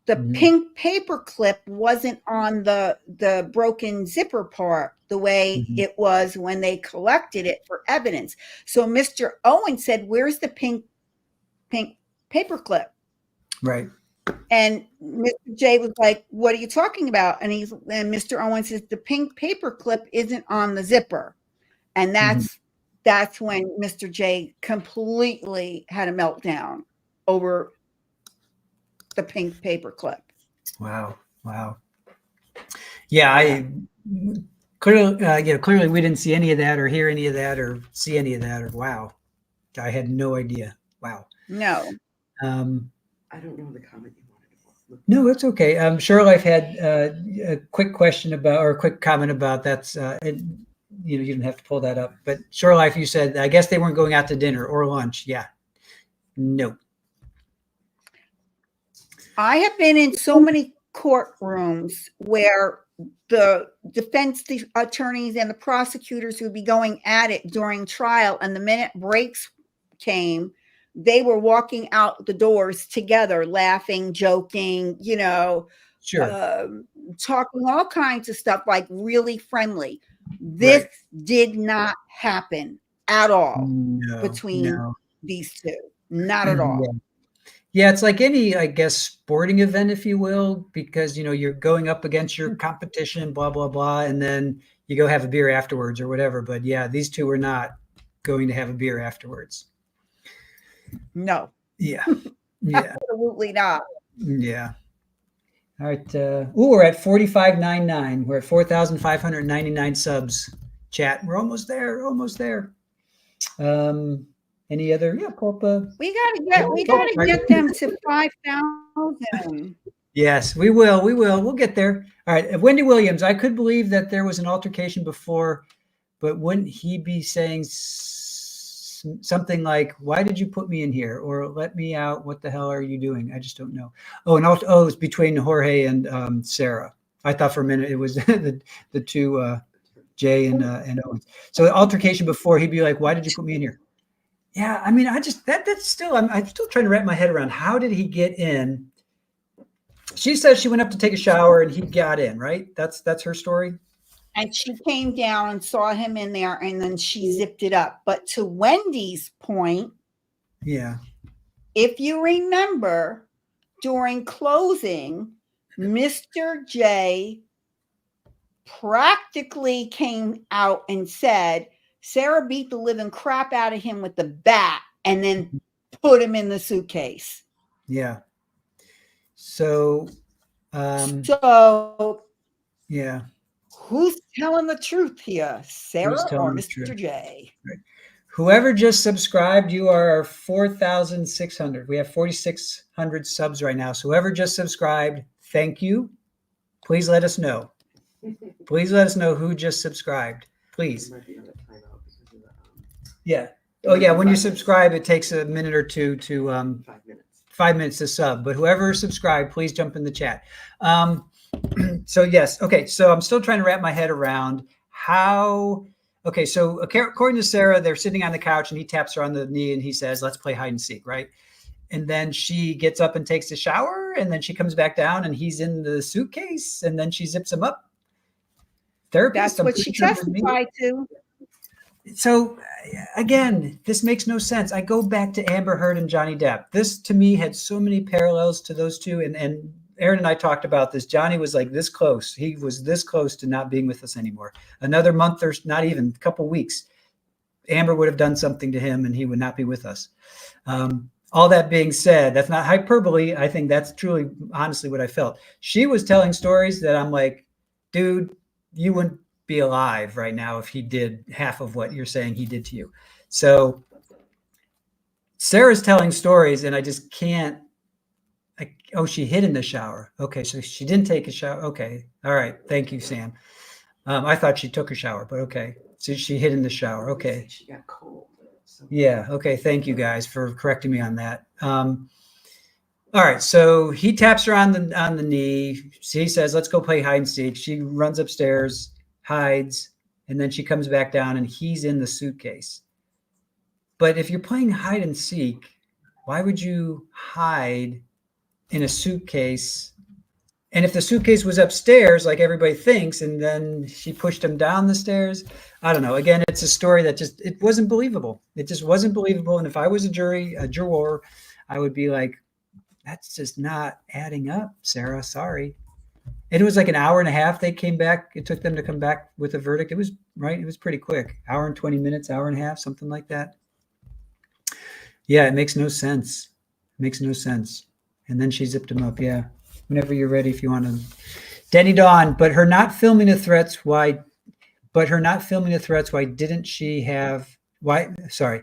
the pink paper clip wasn't on the broken zipper part the way it was when they collected it for evidence. So Mr. Owen said, "Where's the pink paper clip?" Right. And Mr. J was like, "What are you talking about?" And Mr. Owen says, "The pink paper clip isn't on the zipper." And that's when Mr. J completely had a meltdown over the pink paper clip. Wow. Yeah, clearly we didn't see any of that or hear any of that or see any of that. Or wow, I had no idea. Wow. No. I don't know the comment you wanted to. No, it's okay. Sherlife had a quick question about, or a quick comment about that's. You didn't have to pull that up, but Sherlife, you said, I guess they weren't going out to dinner or lunch. Yeah. No. I have been in so many courtrooms where the defense attorneys and the prosecutors would be going at it during trial, and the minute breaks came, they were walking out the doors together, laughing, joking, talking all kinds of stuff, like really friendly. This did not happen at all between these two. Not at all. Yeah, it's like any, I guess, sporting event, if you will, because, you're going up against your competition, blah, blah, blah, and then you go have a beer afterwards or whatever. But yeah, these two were not going to have a beer afterwards. No. Yeah. Absolutely not. Yeah. All right. We're at 4599. We're at 4,599 subs. Chat. We're almost there. Any other? Yeah, culpa. We gotta get them to 5,000. Yes, we will. We'll get there. All right. Wendy Williams, I could believe that there was an altercation before, but wouldn't he be saying something like, why did you put me in here? Or let me out? What the hell are you doing? I just don't know. Oh, and also, it's between Jorge and Sarah. I thought for a minute it was the two, Jay and Owens. So the altercation before, he'd be like, why did you put me in here? Yeah, I mean, that's still, I'm still trying to wrap my head around, how did he get in? She says she went up to take a shower and he got in, right? That's her story. And she came down and saw him in there, and then she zipped it up. But to Wendy's point, yeah, if you remember, during closing, Mr. J practically came out and said Sarah beat the living crap out of him with the bat and then put him in the suitcase. Yeah. So yeah. Who's telling the truth here, Sarah or Mr. J? Right. Whoever just subscribed, you are 4,600. We have 4,600 subs right now. So whoever just subscribed, thank you. Please let us know. Please let us know who just subscribed. Please. Yeah. Oh yeah. When you subscribe, it takes a minute or two to 5 minutes to sub. But whoever subscribed, please jump in the chat. So yes. Okay. So I'm still trying to wrap my head around how. Okay. So according to Sarah, they're sitting on the couch and he taps her on the knee and he says, "Let's play hide and seek," right? And then she gets up and takes a shower, and then she comes back down and he's in the suitcase, and then she zips him up. Therapist. That's what she testified to. So again, this makes no sense. I go back to Amber Heard and Johnny Depp. This to me had so many parallels to those two. And Aaron and I talked about this. Johnny was like this close. He was this close to not being with us anymore. Another month or not even a couple weeks, Amber would have done something to him and he would not be with us. All that being said, that's not hyperbole. I think that's truly, honestly, what I felt. She was telling stories that I'm like, dude, you wouldn't be alive right now if he did half of what you're saying he did to you. So Sarah's telling stories and I just can't. Oh, she hid in the shower. Okay, so she didn't take a shower. Okay, all right. Thank you, Sam. I thought she took a shower, but okay. So she hid in the shower. Okay. She got cold. So. Yeah. Okay. Thank you guys for correcting me on that. All right. So he taps her on the knee. He says, "Let's go play hide and seek." She runs upstairs, hides, and then she comes back down and he's in the suitcase. But if you're playing hide and seek, why would you hide in a suitcase? And if the suitcase was upstairs, like everybody thinks, and then she pushed him down the stairs, I don't know. Again, it's a story that it wasn't believable. It just wasn't believable. And if I was a juror, I would be like, that's just not adding up, Sarah. Sorry. And it was like an hour and a half. They came back. It took them to come back with a verdict. It was right. It was pretty quick. Hour and 20 minutes, hour and a half, something like that. Yeah, it makes no sense. It makes no sense. And then she zipped him up. Yeah. Whenever you're ready, if you want to. Denny Dawn, but her not filming the threats, why? But her not filming the threats, why didn't she have? Why? Sorry.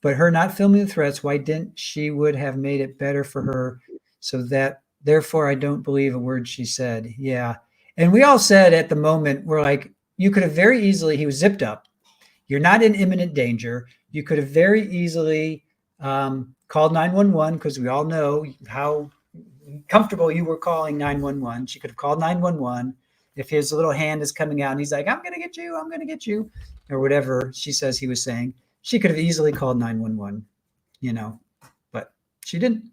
But her not filming the threats, why didn't she would have made it better for her? So that, therefore, I don't believe a word she said. Yeah. And we all said at the moment, we're like, you could have very easily, he was zipped up. You're not in imminent danger. You could have very easily called 911 because we all know how comfortable you were calling 911. She could have called 911 if his little hand is coming out and he's like, I'm going to get you, or whatever she says he was saying. She could have easily called 911, but she didn't.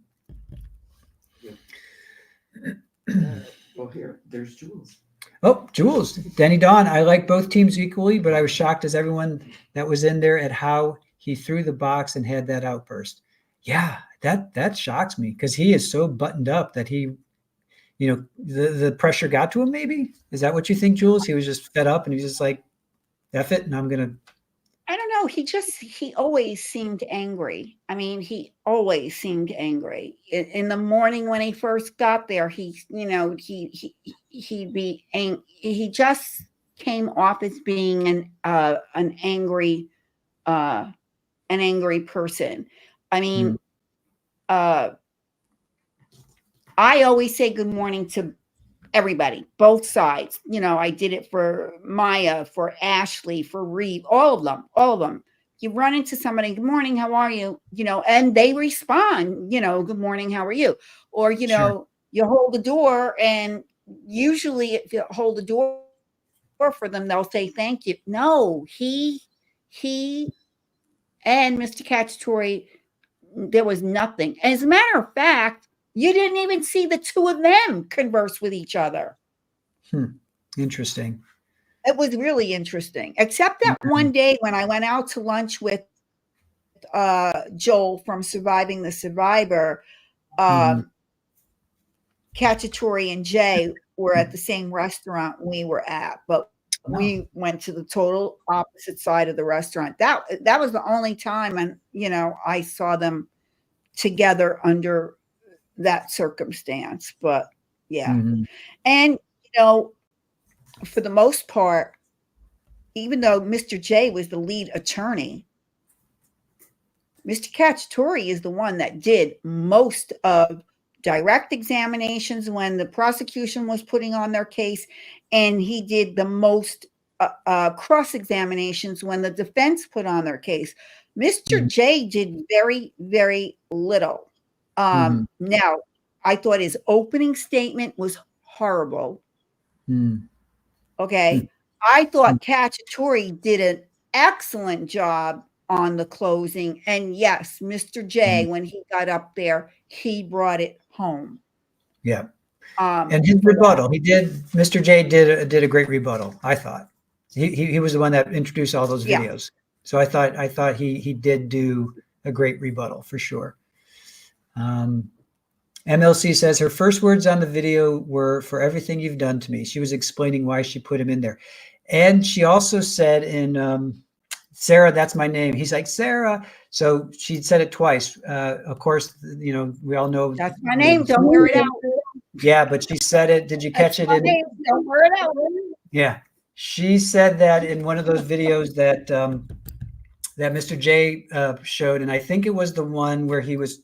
Well, here, there's Jules. Oh, Jules, Denny Dawn. I like both teams equally, but I was shocked as everyone that was in there at how he threw the box and had that outburst. Yeah, that shocks me because he is so buttoned up that he, the pressure got to him. Maybe is that what you think, Jules? He was just fed up and he was just like, "F it," and I'm gonna. I don't know. He always seemed angry. I mean, he always seemed angry. In the morning when he first got there, he just came off as being an angry an angry person. I mean, I always say good morning to everybody, both sides. You know, I did it for Maya, for Ashley, for Reeve, all of them. You run into somebody, good morning, how are you? You know, and they respond, you know, good morning, how are you? Or, you know, you hold the door, and usually if you hold the door for them, they'll say thank you. No, he and Mr. Cacciatore, there was nothing. As a matter of fact, you didn't even see the two of them converse with each other. Interesting. It was really interesting, except that one day when I went out to lunch with Joel from Surviving the Survivor, Cacciatore and Jay were at the same restaurant we were at, but we went to the total opposite side of the restaurant. That was the only time, and you know, I saw them together under that circumstance. But yeah, and you know, for the most part, even though Mr. J was the lead attorney, Mr. Cacciatore is the one that did most of direct examinations when the prosecution was putting on their case, and he did the most cross examinations when the defense put on their case. Mr. J did very, very little. Now, I thought his opening statement was horrible. Okay. I thought Cacciatore did an excellent job on the closing. And yes, Mr. J, when he got up there, he brought it home. Yeah. And his rebuttal, Mr. J did a great rebuttal, I thought. He was the one that introduced all those videos. So I thought he did do a great rebuttal for sure. MLC says her first words on the video were, "For everything you've done to me." She was explaining why she put him in there. And she also said in Sarah, that's my name. He's like, Sarah. So she said it twice. Of course, you know, we all know. That's my name. Don't wear it out. Yeah, but she said it. Did you catch it? Don't wear it out. Yeah. She said that in one of those videos that that Mr. J showed. And I think it was the one where he was,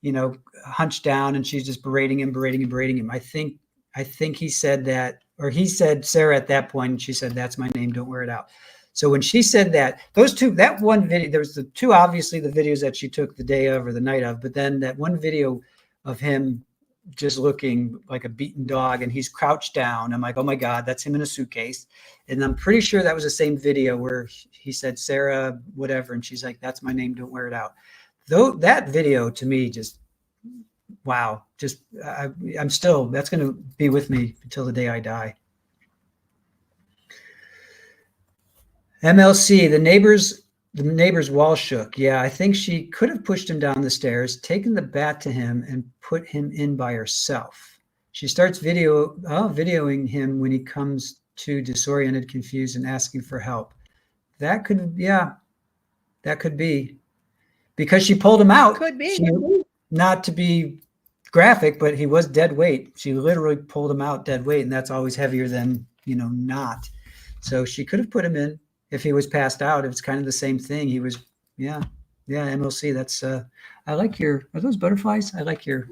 you know, hunched down and she's just berating him. I think he said that, or he said Sarah at that point, and she said, "That's my name. Don't wear it out." So when she said that, that one video, there was the two, obviously the videos that she took the day of or the night of, but then that one video of him just looking like a beaten dog and he's crouched down. I'm like, oh my God, that's him in a suitcase. And I'm pretty sure that was the same video where he said, Sarah, whatever. And she's like, "That's my name. Don't wear it out." Though that video to me, just, wow. Just, I'm still, that's going to be with me until the day I die. MLC, the neighbor's wall shook. Yeah, I think she could have pushed him down the stairs, taken the bat to him, and put him in by herself. She starts videoing him when he comes to, disoriented, confused, and asking for help. That could be. Because she pulled him out. Could be. Not to be graphic, but he was dead weight. She literally pulled him out dead weight, and that's always heavier than, you know, not. So she could have put him in if he was passed out. It's kind of the same thing. He was, MLC. That's I like are those butterflies? I like your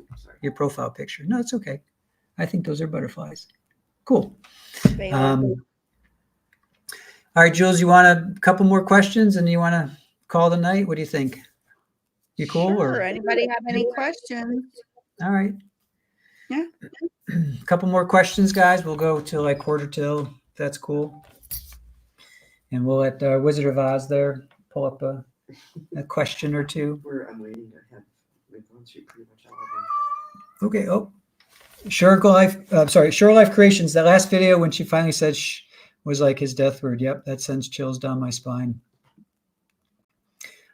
profile picture. No, it's okay. I think those are butterflies. Cool. All right, Jules, you want a couple more questions and you want to call the night? What do you think? You cool? Sure. Or Anybody have any questions? all right. Yeah. A couple more questions, guys. We'll go till like quarter till. That's cool. And we'll let Wizard of Oz there pull up a question or two. I'm waiting to have. We've gone through pretty much all of them. Okay. Oh, Shore Life Creations. That last video when she finally said shh was like his death word. Yep, that sends chills down my spine.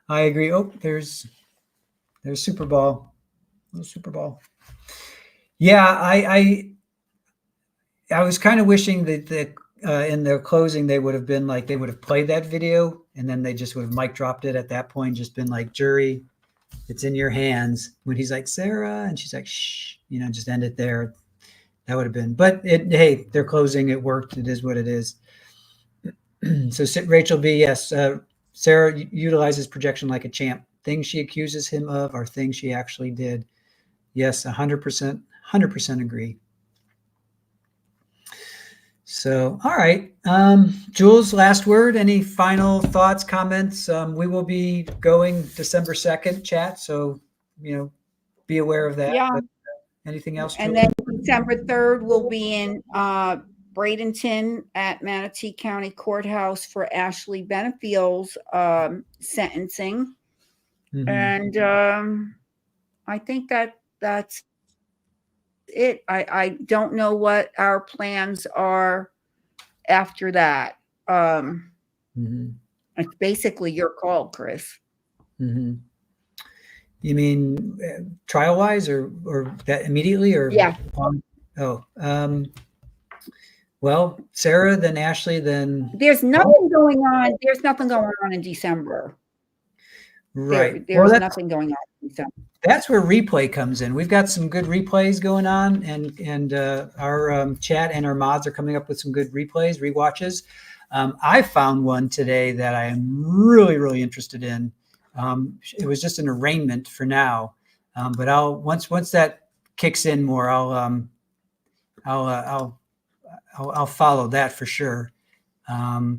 I agree. Oh, there's Super Ball. Little Super Ball. Yeah, I was kind of wishing that in their closing they would have been like, they would have played that video and then they just would have mic dropped it at that point, just been like, jury, it's in your hands. When he's like, Sarah, and she's like, shh, you know, just end it there. That would have been, but hey, they're closing. It worked. It is what it is. So Rachel B, yes. Sarah utilizes projection like a champ. Things she accuses him of are things she actually did. Yes, 100% agree. So, all right. Jules, last word. Any final thoughts, comments? We will be going December 2nd chat. So, be aware of that. Yeah. But, anything else, Jules? And then December 3rd, we'll be in Bradenton at Manatee County Courthouse for Ashley Benefield's sentencing. Mm-hmm. And I think that's it. I don't know what our plans are after that. It's basically your call, Chris. Mm-hmm. You mean trial-wise or that immediately? Or yeah. Well, Sarah, then Ashley, then... There's nothing going on. There's nothing going on in December. Right. There's nothing going on in December. That's where replay comes in. We've got some good replays going on, and our chat and our mods are coming up with some good replays, rewatches. I found one today that I am really, really interested in. It was just an arraignment for now, but once that kicks in more, I'll follow that for sure. That's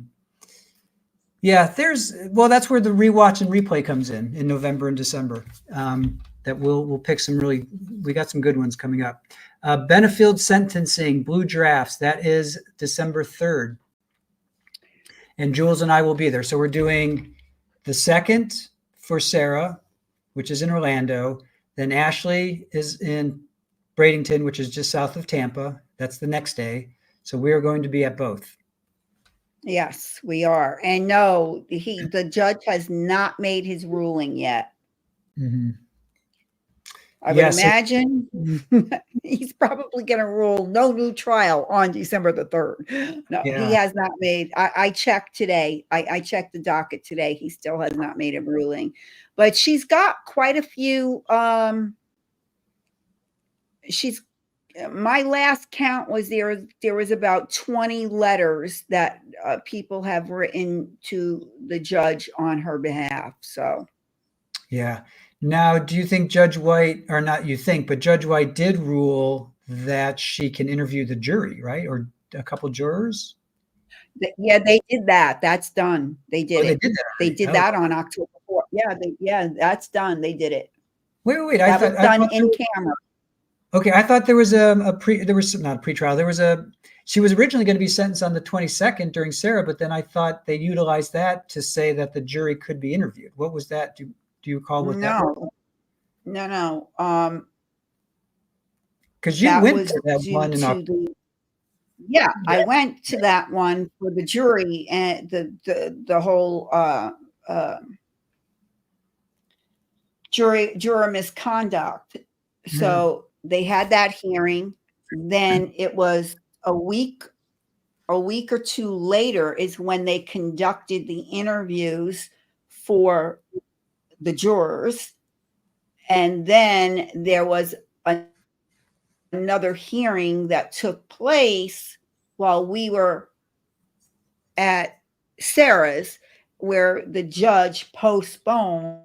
where the rewatch and replay comes in November and December. That we'll pick we got some good ones coming up. Benefield sentencing, Blue Drafts, that is December 3rd. And Jules and I will be there. So we're doing the 2nd for Sarah, which is in Orlando. Then Ashley is in Bradenton, which is just south of Tampa. That's the next day. So we are going to be at both. Yes, we are. And no, the judge has not made his ruling yet. Mm-hmm. I would imagine he's probably going to rule no new trial on December the 3rd. No, he has not made. I checked today. I checked the docket today. He still has not made a ruling, but she's got quite a few. My last count was there was about 20 letters that people have written to the judge on her behalf. So, yeah. Now, do you think Judge White, or not you think, but Judge White did rule that she can interview the jury, right? Or a couple jurors? Yeah, they did that. That's done. They did it. They did that on October 4th. Yeah, that's done. They did it. Wait. That was done in camera. Okay, I thought there was not a pretrial. She was originally going to be sentenced on the 22nd during Sarah, but then I thought they utilized that to say that the jury could be interviewed. What was that? Do you recall what that was? No. Because you went to that one in October. Yeah, I went to that one for the jury and the whole juror misconduct. So they had that hearing. Then it was a week or two later is when they conducted the interviews for the jurors. And then there was another hearing that took place while we were at Sarah's, where the judge postponed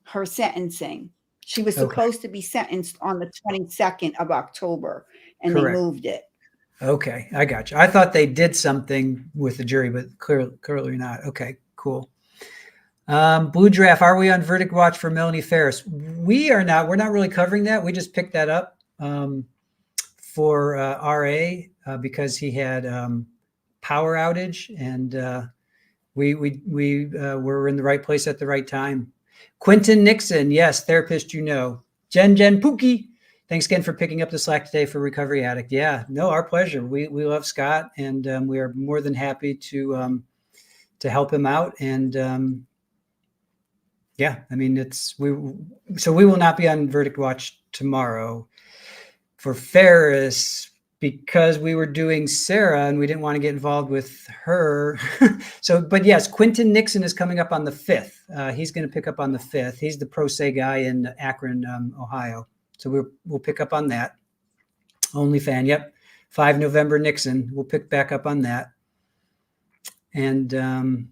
her sentencing. She was supposed to be sentenced on the 22nd of October, and they moved it. Okay, I got you. I thought they did something with the jury, but clearly not. Okay, cool. Blue Draft, are we on verdict watch for Melanie Ferris? We are not. We're not really covering that. We just picked that up for RA because he had power outage, and we were in the right place at the right time. Quentin Nixon, yes, therapist, Jen Pookie, thanks again for picking up the slack today for Recovery Addict. Yeah, no, our pleasure. We love Scott, and we are more than happy to help him out. And yeah, I mean, we will not be on verdict watch tomorrow for Ferris because we were doing Sarah and we didn't want to get involved with her. But yes, Quentin Nixon is coming up on the 5th. He's going to pick up on the 5th. He's the pro se guy in Akron, Ohio. So we'll pick up on that. OnlyFan, yep. 5 November Nixon. We'll pick back up on that. And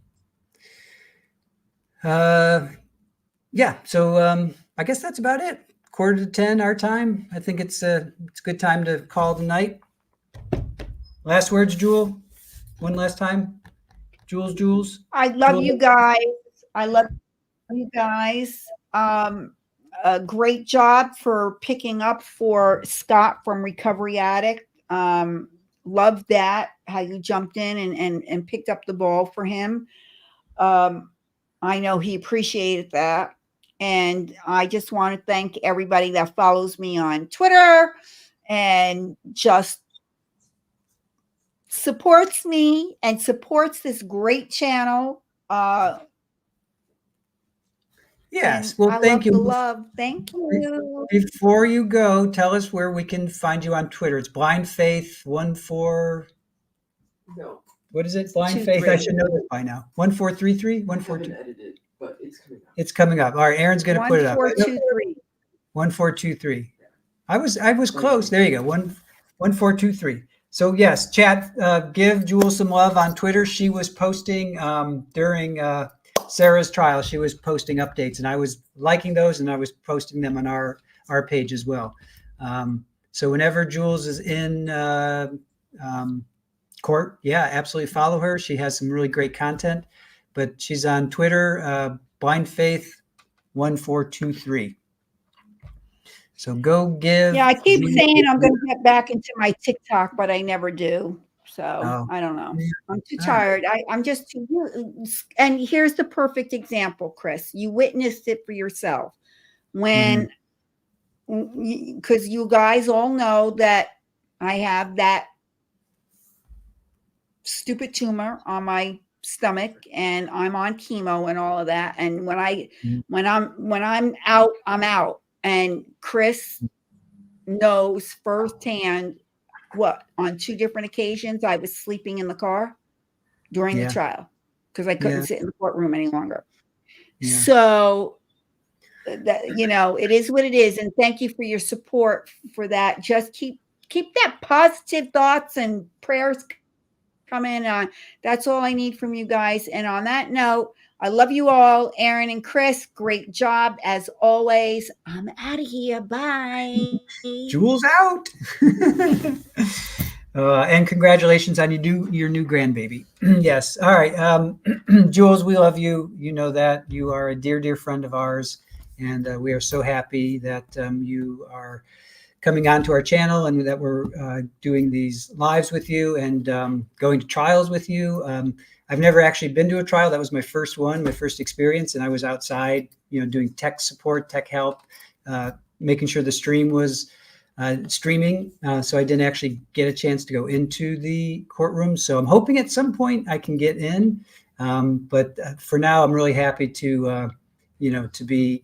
Yeah. So I guess that's about it. 9:45 our time. I think it's a good time to call the night. Last words, Jewel. One last time. Jules. I love you guys. I love you guys. A great job for picking up for Scott from Recovery Addict. Love that, how you jumped in and picked up the ball for him. I know he appreciated that. And I just want to thank everybody that follows me on Twitter and just supports me and supports this great channel. Yes. Well, thank you. Love. Thank you. Before you go, tell us where we can find you on Twitter. It's Blind Faith 14. No. What is it? Blind Faith. I should know this by now. 1433. 142. Edited, but it's coming up. It's coming up. All right, Aaron's going to put it up. 1423. 1423. I was close. There you go. 1423. So yes, chat. Give Jewel some love on Twitter. She was posting during Sarah's trial. She was posting updates, and I was liking those, and I was posting them on our page as well. So whenever Jules is in court, yeah, absolutely follow her. She has some really great content, but she's on Twitter, Blind Faith 1423. So go give. Yeah, I keep saying I'm going to get back into my TikTok, but I never do. So I don't know. I'm too tired. I'm just too. And here's the perfect example, Chris. You witnessed it for yourself when, because you guys all know that I have that stupid tumor on my stomach and I'm on chemo and all of that. And when I'm out, I'm out. And Chris knows firsthand what on 2 different occasions I was sleeping in the car during the trial because I couldn't sit in the courtroom any longer. Yeah. So that, it is what it is. And thank you for your support for that. Just keep that positive thoughts and prayers coming on. That's all I need from you guys. And on that note, I love you all. Aaron and Chris, great job as always. I'm out of here. Bye. Jules out. And congratulations on your new grandbaby. Yes. All right. Jules, we love you. You know that. You are a dear, dear friend of ours. And we are so happy that you are coming onto our channel and that we're doing these lives with you and going to trials with you. I've never actually been to a trial. That was my first one, my first experience. And I was outside, doing tech support, tech help, making sure the stream was streaming. So I didn't actually get a chance to go into the courtroom. So I'm hoping at some point I can get in. But for now, I'm really happy to be,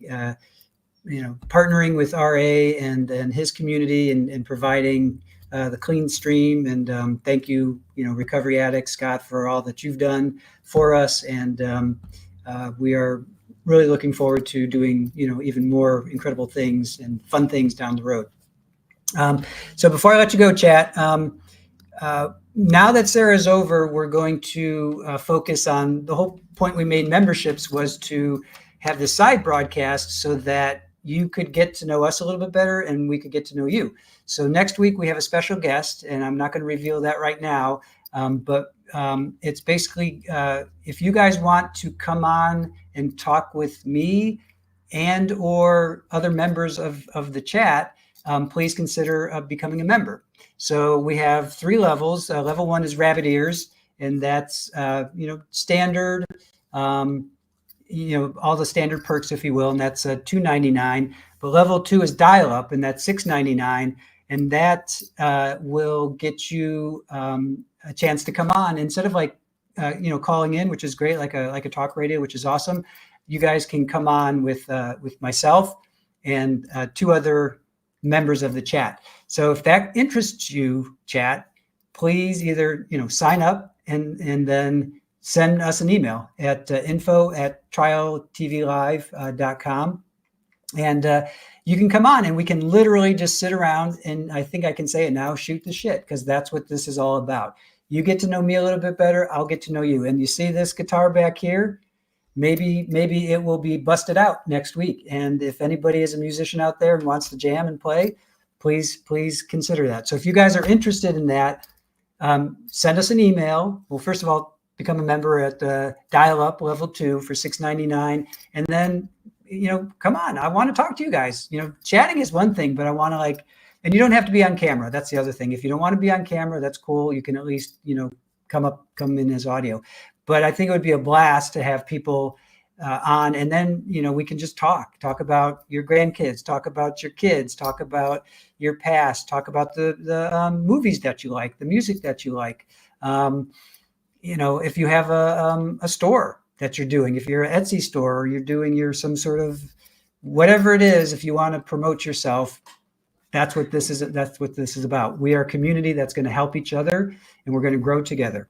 partnering with RA and his community and providing the clean stream. And thank you, Recovery Addict, Scott, for all that you've done for us. And we are really looking forward to doing, even more incredible things and fun things down the road. So before I let you go, chat, now that Sarah's over, we're going to focus on the whole point we made memberships was to have the side broadcast so that you could get to know us a little bit better and we could get to know you. So next week we have a special guest, and I'm not going to reveal that right now, but it's basically if you guys want to come on and talk with me and or other members of the chat, please consider becoming a member. So we have 3 levels. Level 1 is rabbit ears, and that's standard, all the standard perks, if you will, and that's $2.99. But level 2 is dial up, and that's $6.99, and that will get you a chance to come on instead of calling in, which is great, like a talk radio, which is awesome. You guys can come on with myself and 2 other members of the chat. So if that interests you, chat, please either sign up and then send us an email at info@trialtvlive.com. And you can come on and we can literally just sit around and I think I can say it now, shoot the shit, because that's what this is all about. You get to know me a little bit better. I'll get to know you. And you see this guitar back here? maybe it will be busted out next week. And if anybody is a musician out there and wants to jam and play, please consider that. So if you guys are interested in that, send us an email. Well, first of all, become a member at Dial Up Level 2 for $6.99, and then come on, I want to talk to you guys. Chatting is one thing, but I want to and you don't have to be on camera. That's the other thing. If you don't want to be on camera, that's cool. You can at least come in as audio. But I think it would be a blast to have people on, and then we can just talk about your grandkids, talk about your kids, talk about your past, talk about the movies that you like, the music that you like. If you have a store that you're doing, if you're an Etsy store, or you're doing some sort of whatever it is, if you want to promote yourself, that's what this is about. We are a community that's going to help each other, and we're going to grow together.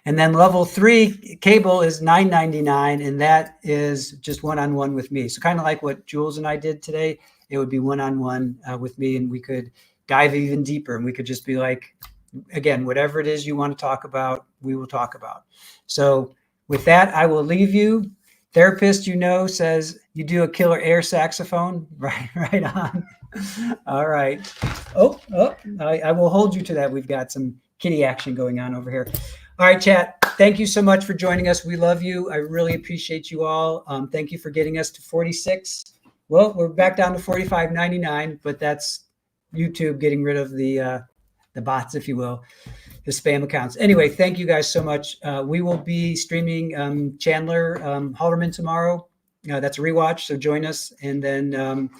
And then level 3 cable is $9.99, and that is just one-on-one with me. So kind of like what Jules and I did today, it would be one-on-one with me, and we could dive even deeper, and we could just be like, again, whatever it is you want to talk about, we will talk about. So with that, I will leave you. Therapist, says you do a killer air saxophone. Right on. All right. I will hold you to that. We've got some kitty action going on over here. All right, chat. Thank you so much for joining us. We love you. I really appreciate you all. Thank you for getting us to 46. Well, we're back down to 45.99, but that's YouTube getting rid of the bots, if you will, the spam accounts. Anyway, thank you guys so much. We will be streaming Chandler Halderman tomorrow. That's a rewatch, so join us. And then,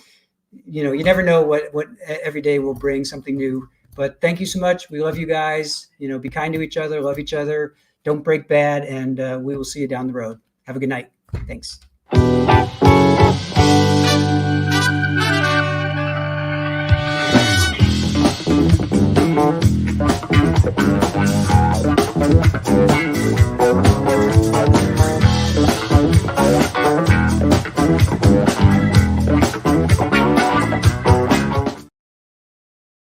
you never know what every day will bring something new. But thank you so much. We love you guys. Be kind to each other, love each other. Don't break bad, and we will see you down the road. Have a good night. Thanks.